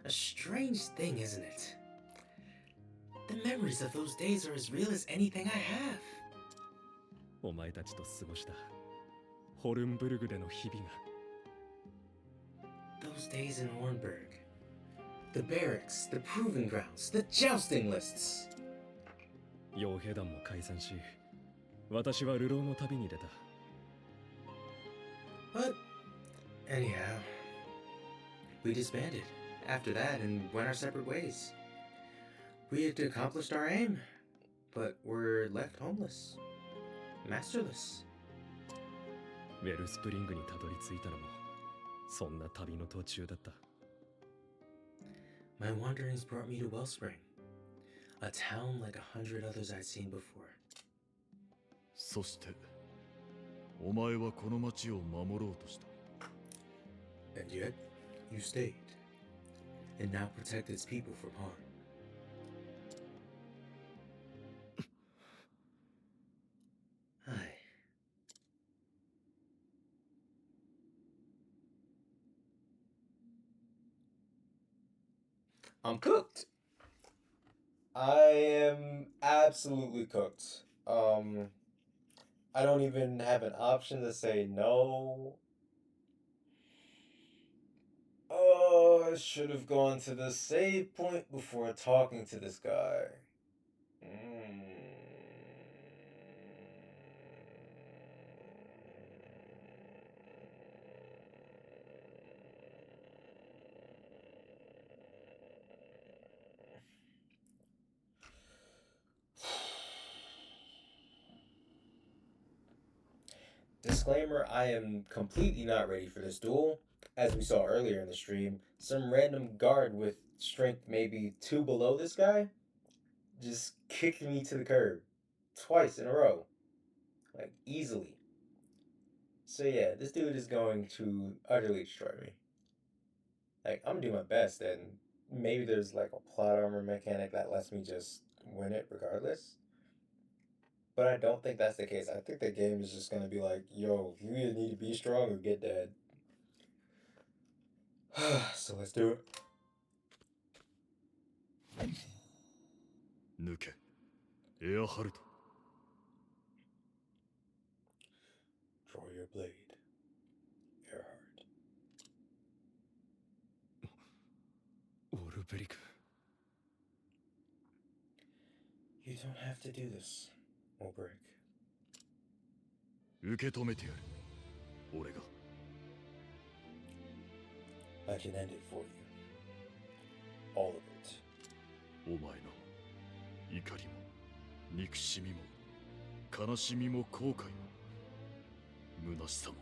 a strange thing, isn't it? The memories of those days are as real as anything I have. お前たちと過ごしたホルンブルグでの日々が。 Those days in Hornburg. The barracks, the proving grounds, the jousting lists. 傭兵団も解散し、私は流浪の旅に出た。 But, anyhow, we disbanded after that and went our separate ways. We had accomplished our aim, but were left homeless, masterless. ウェルスプリングにたどり着いたのもそんな旅の途中だった。 My wanderings brought me to Wellspring, a town like 100 others I'd seen before. そしてお前はこの町を守ろうとした。 And yet, you stayed, and now protect its people from harm. Hi. I'm cooked. I am absolutely cooked. I don't even have an option to say no. Oh, I should have gone to the save point before talking to this guy. Disclaimer, I am completely not ready for this duel. As we saw earlier in the stream, some random guard with strength maybe 2 below this guy just kicked me to the curb twice in a row. Like, easily. So yeah, this dude is going to utterly destroy me. Like, I'm gonna do my best, and maybe there's like a plot armor mechanic that lets me just win it regardless. But I don't think that's the case. I think the game is just gonna be like, yo, you either need to be strong or get dead. So let's do it. 抜けエアハルト。 Draw your blade, Earhart. オルベリク。 You don't have to do this, Ulbrich. 受け止めてやる俺が。 I can end it for you. All of it. お前の怒りも憎しみも悲しみも後悔も虚しさも。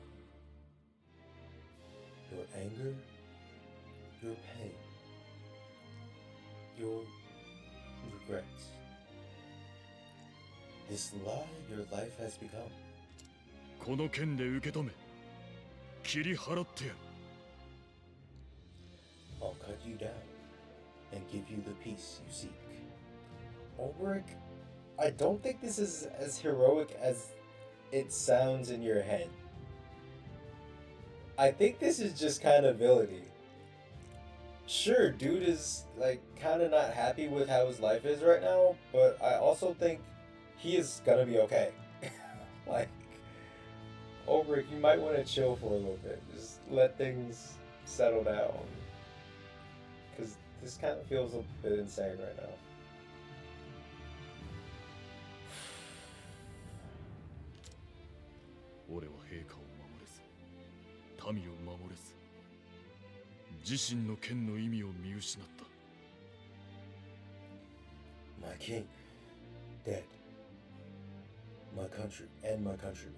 Your anger, your pain, your regrets. This lie your life has become. この剣で受け止め切り払ってやる。 I'll cut you down and give you the peace you seek. Ulbrich, I don't think this is as heroic as it sounds in your head. I think this is just kind of villainy. Sure, dude is like kind of not happy with how his life is right now, but I also think he is gonna be okay. Like, Ulrich, you might want to chill for a little bit. Just let things settle down. Because this kind of feels a bit insane right now.俺は陛下を守れず、民を守れず、自身の剣の意味を見失った。My king, dead. My country and my countrymen.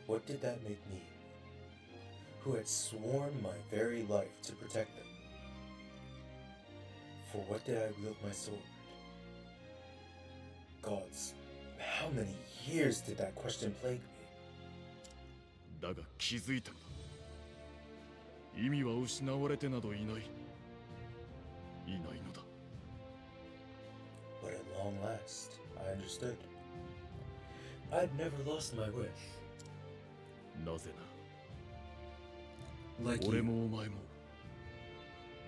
What did that make me, who had sworn my very life to protect them? For what did I wield my sword? Gods, how many years did that question plague me? だが気づいたのだ。意味は失われてなどいない。いないのだ。But at long last, I understood. I'd never lost my wit. なぜな。 Like 俺 you, もお前も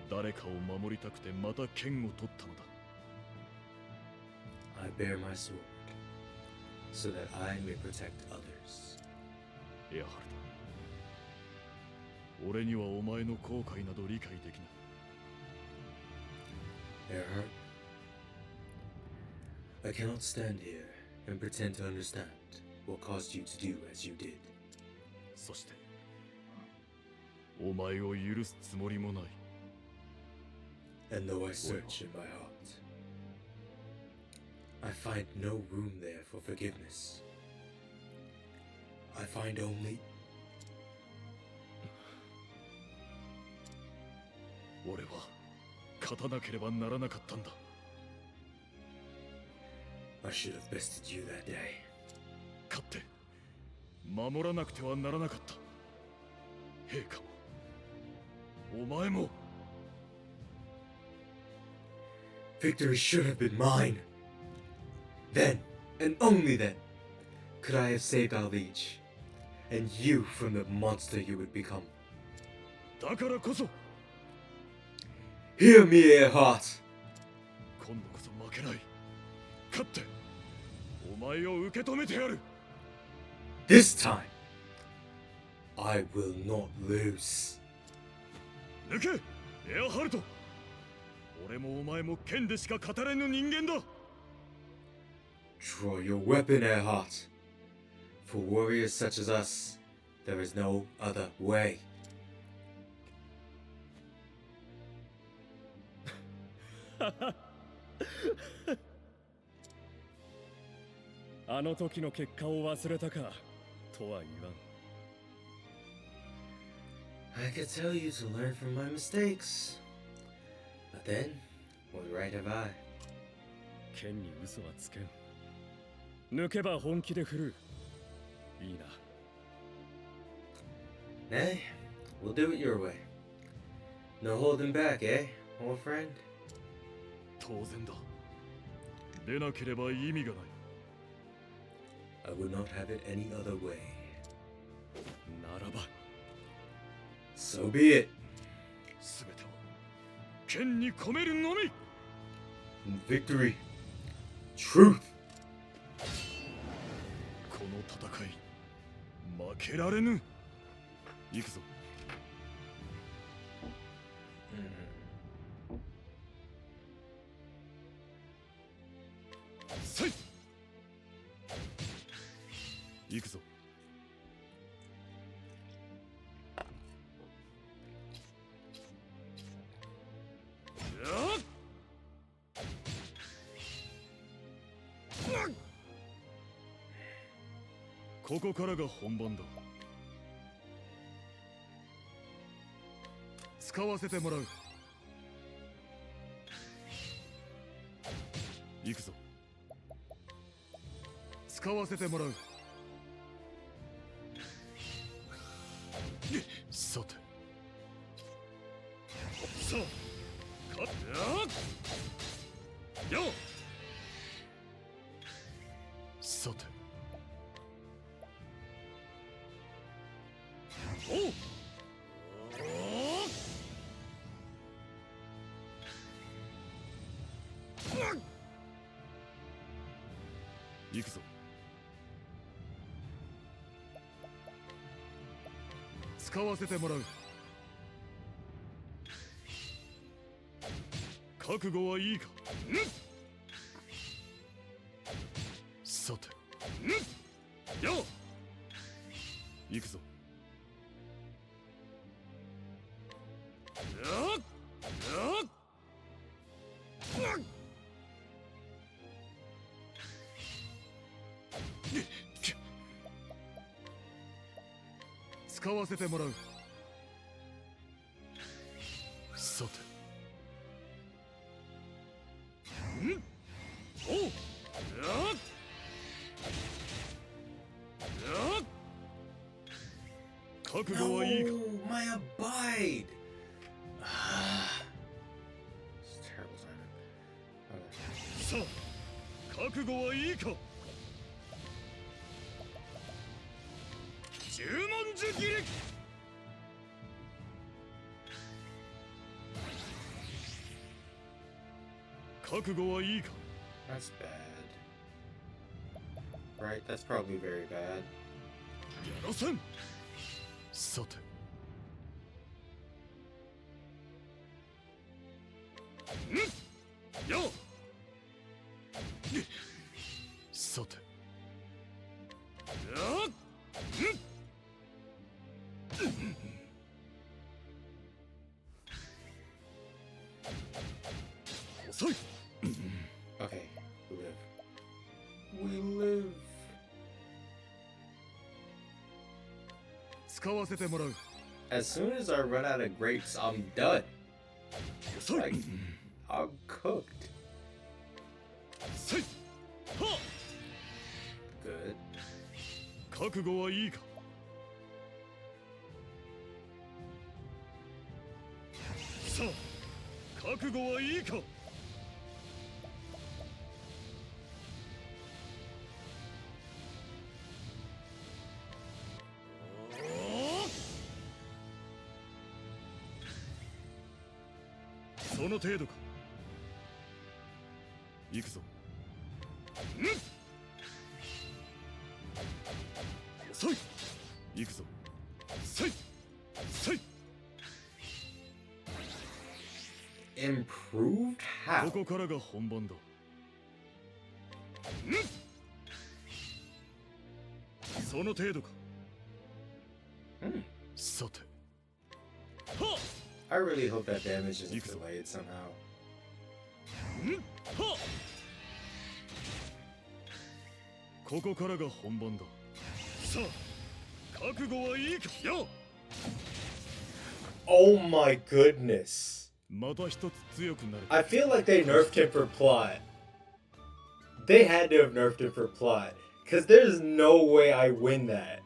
誰かを守りたくてまた剣を取ったのだ。 I bear my sword, so that I may protect others. エアハルト、俺にはお前の後悔など理解できない。 Earhart, I cannot stand here and pretend to understand what caused you to do as you did. そしてお前を許すつもりもない。 And though I search in my heart, I find no room there for forgiveness. I find only 俺は勝たなければならなかったんだ。 I should have bested you that day. 勝って守らなくてはならなかった。陛下もお前も。 Victory should have been mine. Then, and only then, could I have saved our liege, and you from the monster you would become. だからこそ Hear me, Earhart! 今度こそ負けない。勝ってお前を受け止めてやる。 This time, I will not lose. 抜けエアハルト。俺もお前も剣でしか語れぬ人間だ。 Draw your weapon, Earhart. For warriors such as us, there is no other way. あの時の結果を忘れたかとは言わん。 I could tell you to learn from my mistakes. But then, what right have I? 剣に嘘はつけん。抜けば本気で振る。いいな。 Nay, we'll do it your way. No holding back, eh, old friend? 当然だ。出なければ意味がない。 I would not have it any other way. ならば So be it. すべては剣に込めるのみ。 In victory, truth. この戦い負けられぬ。行くぞ。 せい。行くぞ。ここからが本番だ。使わせてもらう。行くぞ。使わせてもらう。さて。さあ。かっやっ。さて。おう。行くぞ。使わせてもらう。覚悟はいいか。さて、よっ行くぞ。よっよっ使わせてもらう。さて、おう、よっよっ覚悟はいいか。 No, my abide. It's terrible timing. Okay. さあ、覚悟はいいか。十文字切り。覚悟はいいか。 That's bad. Right, that's probably very bad. やらせん。さて、よっさて、よっ遅い。 Okay, we live. 使わせてもらう。 As soon as I run out of grapes, I'm done. 遅い。 Like, I'm cooked. せい。はっ。 Good. 覚悟はいいか。さあ、覚悟はいいか。その程度か。行くぞ。遅い。行くぞ。せいせい。 Improved こ how? こからが本番だ。その程度か。さて。はっ。 I really hope that damage isn't delayed somehow. はっ。ここからが本番だ。さあ、覚悟はいいか。よ。 Oh my goodness. また一つ強くなる。 I feel like they nerfed him for plot. They had to have nerfed him for plot. Because there's no way I win that.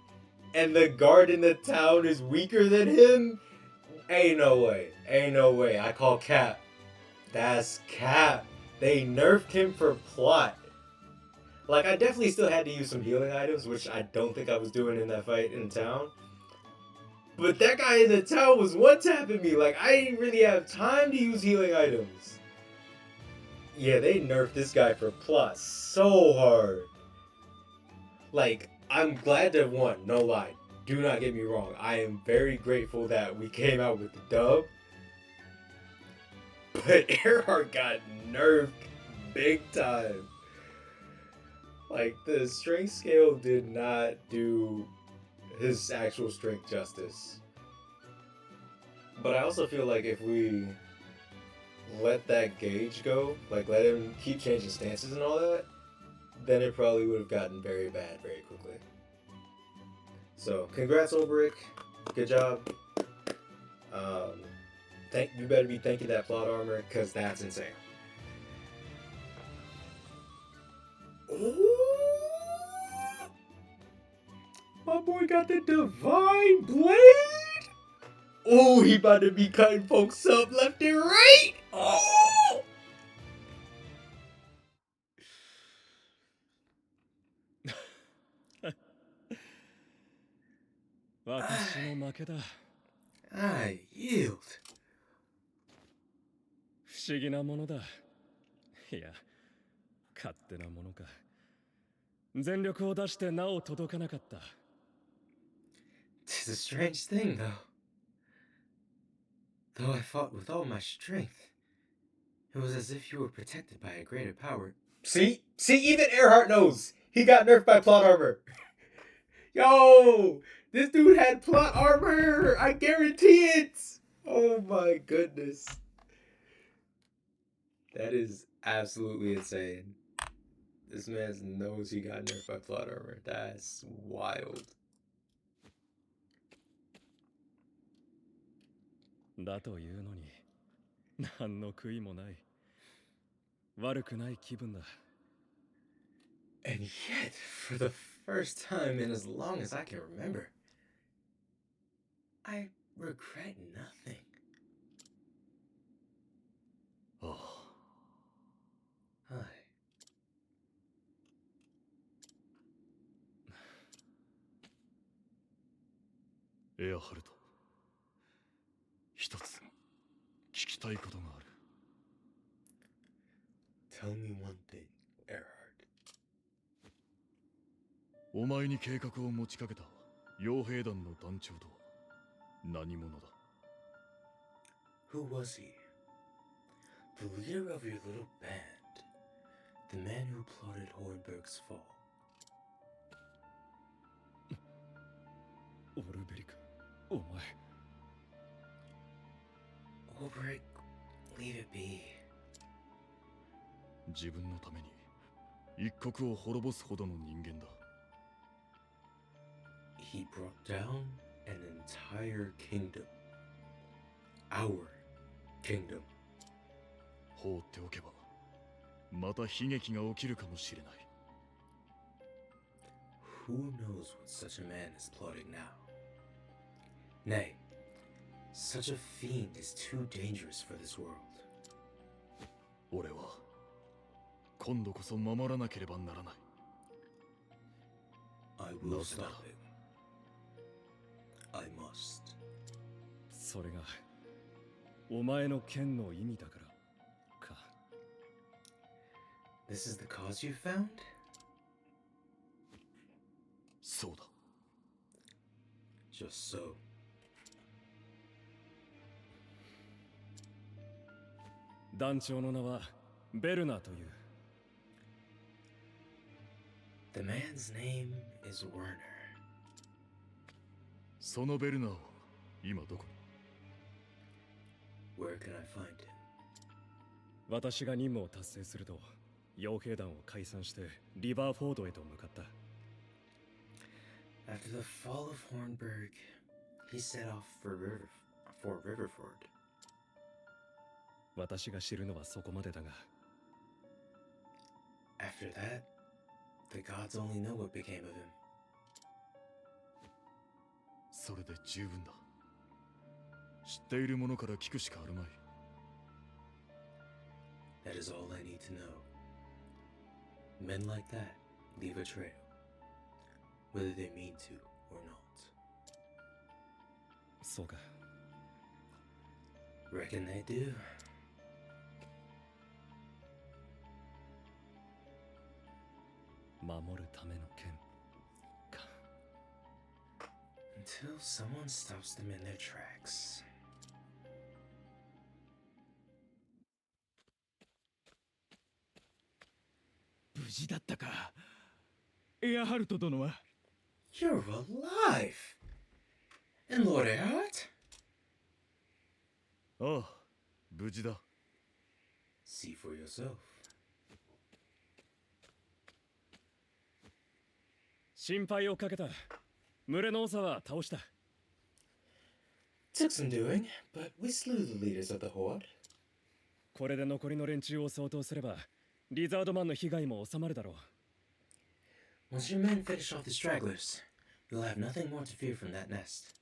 And the guard in the town is weaker than him? Ain't no way. Ain't no way. I call cap. That's cap. They nerfed him for plot. Like, I definitely still had to use some healing items, which I don't think I was doing in that fight in town. But that guy in the town was one-tapping me. Like, I didn't really have time to use healing items. Yeah, they nerfed this guy for plot so hard. Like, I'm glad to have won, no lie. Do not get me wrong. I am very grateful that we came out with the dub. But Earhart got nerfed big time. Like, the strength scale did not do his actual strength justice. But I also feel like if we let that gauge go, like let him keep changing stances and all that, then it probably would have gotten very bad very quickly. So, congrats, Olbrick. Good job. You better be thanking that plot armor, because that's insane. Ooh! My boy got the divine blade! Oh, he about to be cutting folks up left and right! Oh! 私の負けだ。I yield. 不思議なものだ。いや、勝手なものか。全力を出してなお届かなかった。'Tis a strange thing, though. Though I fought with all my strength, it was as if you were protected by a greater power. See, even Earhart knows he got nerfed by plot armor. Yo, this dude had plot armor. I guarantee it. Oh my goodness, that is absolutely insane. This man knows he got nerfed by plot armor. That's wild. だというのに、何の悔いもない。悪くない気分だ。And yet, for the first time in as long as I can remember, I regret nothing. ああ、はい。エアハルト、一つ聞きたいことがある。Tell me one thing, Earhart. お前に計画を持ちかけた傭兵団の団長とは何者だ？ Who was he? The leader of your little band. The man who plotted Hornberg's fall. オルベリク、お前。Hornberg, leave it be. 自分のために一国を滅ぼすほどの人間だ。He brought down an entire kingdom. Our kingdom. 放っておけばまた悲劇が起きるかもしれない。Who knows what such a man is plotting now? Nay, such a fiend is too dangerous for this world. 俺は今度こそ守らなければならない。I will stop him. I must. それが、お前の剣の意味だからか。This is the cause you found? そうだ。Just so. 団長の名はベルナーという。The man's name is Werner. そのベルナーは今どこに？ Where can I find him? 私が任務を達成すると、傭兵団を解散してリバーフォードへと向かった。After the fall of Hornberg, he set off for Riverford. 私が知るのはそこまでだが。After that, the gods only know what became of him. それで十分だ。知っているものから聞くしかあるまい。That is all I need to know. Men like that leave a trail, whether they mean to or not. そうか。Reckon they do. 守るための剣か。Until someone stops them in their tracks. 無事だったか。エアハルト殿は。 You're alive! And Lord Earhart? ああ、無事だ。See for yourself. 心配をかけた。群れの長は倒した。Took some doing, but we slew the leaders of the horde. これで残りの連中を掃討すれば、リザードマンの被害も収まるだろう。Once your men finish off the stragglers, you'll have nothing more to fear from that nest.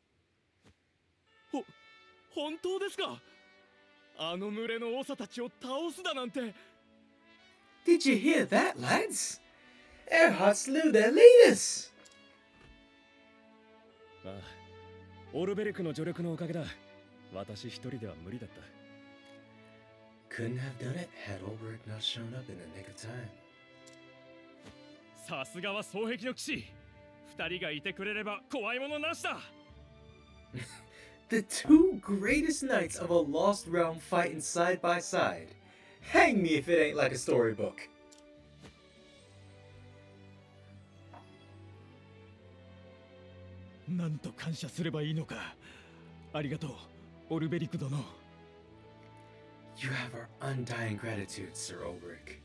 本当ですか？あの群れの長たちを倒すだなんて。Did you hear that, lads? Earhart slew their leaders! ああ、オルベリクの助力のおかげだ。私一人では無理だった。Couldn't have done it had Olberg not shown up in the nick of time. さすがは双璧の騎士。二人がいてくれれば怖いものなしだ。The two greatest knights of a lost realm fighting side by side. Hang me if it ain't like a storybook. なんと感謝すればいいのか。ありがとう、オルベリク殿。You have our undying gratitude, Sir Ulrich.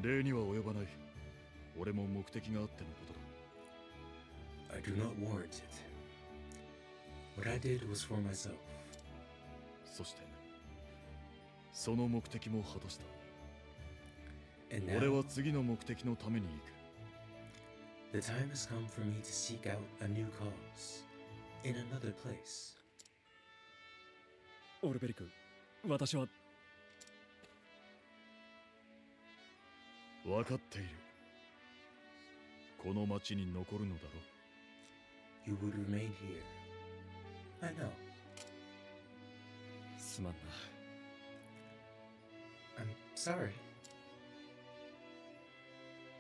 礼には及ばない。俺も目的があってのことだ。I do not warrant it. What I did was for myself. そして、その目的も果たした。And 俺 now は次の目的のために行く。the time has come for me to seek out a new cause in another place. オルベリク、私は分かっている。この町に残るのだろ。You would remain here. I know. すまんな。I'm sorry.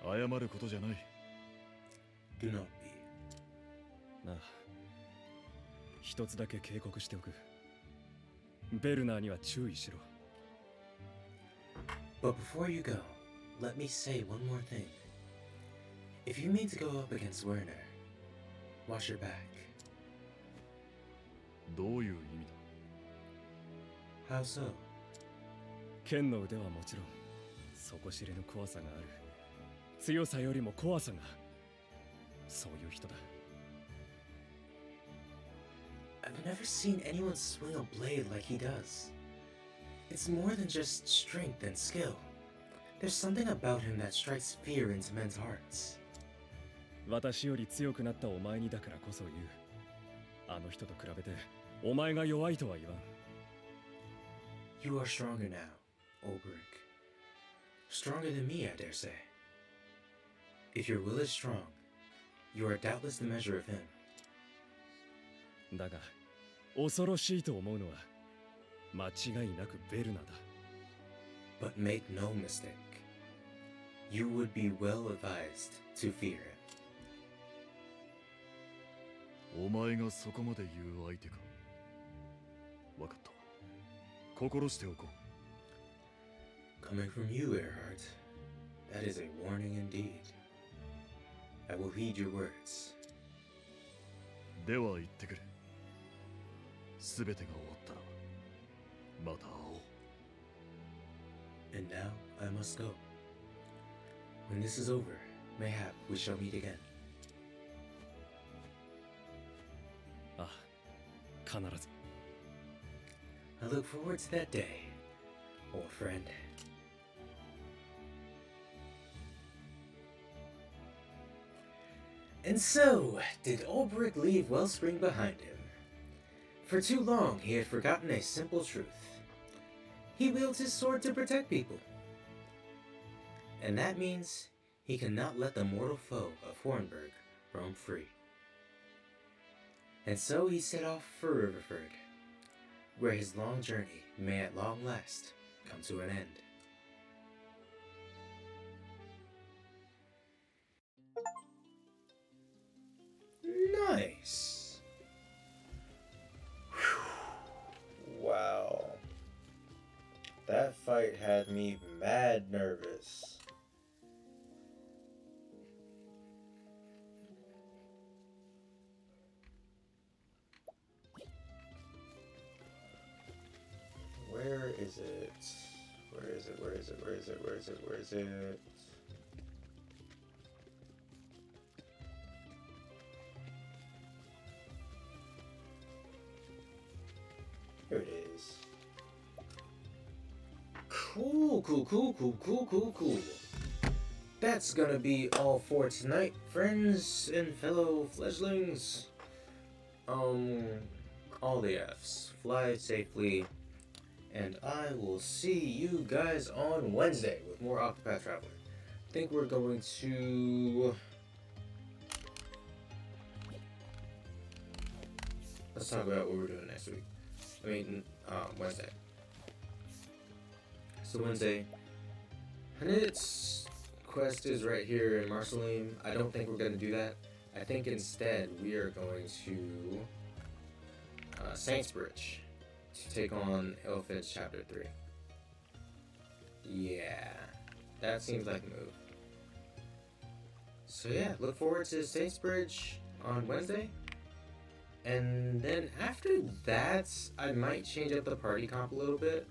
謝ることじゃない。Do not be. なあ、一つだけ警告しておく。ベルナーには注意しろ。But before you go, let me say one more thing. If you mean to go up against Werner, watch your back. どういう意味だ。 How so? 剣の腕はもちろん、底知れぬ怖さがある。強さよりも怖さが、そういう人だ。I've never seen anyone swing a blade like he does. It's more than just strength and skill. There's something about him that strikes fear into men's hearts. 私より強くなったお前にだからこそ言う。あの人と比べて、お前が弱いとは言わん。You are stronger now, Ulrich. Stronger than me, I dare say. If your will is strong, you are doubtless the measure of him. だが、恐ろしいと思うのは、間違いなくベルナだ。But make no mistake. You would be well advised to fear him. お前がそこまで言う相手か。分かった。心しておこう。 Coming from you, Earhart, that is a warning indeed. I will heed your words. では行ってくる。すべてが終わったら、また会おう。 And now I must go. When this is over, mayhap we shall meet again. ああ、必ず。I look forward to that day, old friend. And so, did Ulbrich leave Wellspring behind him? For too long, he had forgotten a simple truth. He wields his sword to protect people. And that means he cannot let the mortal foe of Hornburg roam free. And so he set off for Riverford, where his long journey may at long last come to an end. Nice. Whew. Wow. That fight had me mad nervous. Where is it? Where is it? Where is it? Where is it? Where is it? Where is it? Here it is. Cool, cool, cool, cool, cool, cool, cool. That's gonna be all for tonight, friends and fellow fledglings. All the F's. Fly safely. And I will see you guys on Wednesday with more Octopath Traveler. I think we're going to... Let's talk about what we're doing next week. I mean, Wednesday. So Wednesday, Hanit's quest is right here in Marceline. I don't think we're going to do that. I think instead we are going to Saintsbridge to take on Cyrus Chapter 3. Yeah, that seems like a move. So yeah, look forward to Saintsbridge on Wednesday. And then after that, I might change up the party comp a little bit.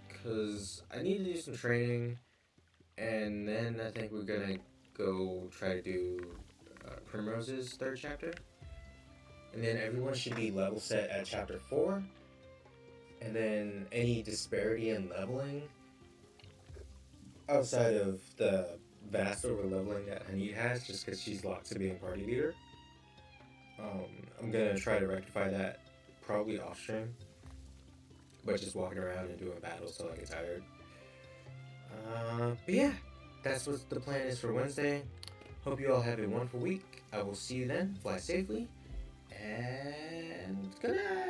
Because I need to do some training. And then I think we're going to go try to do Primrose's third chapter. And then everyone should be level set at chapter 4. And then any disparity in leveling outside of the vast over leveling that Hanid has, just because she's locked to being party leader. I'm gonna try to rectify that probably off stream, but just walking around and doing battles till I get tired. But yeah, that's what the plan is for Wednesday. Hope you all have a wonderful week. I will see you then. Fly safely, and good night.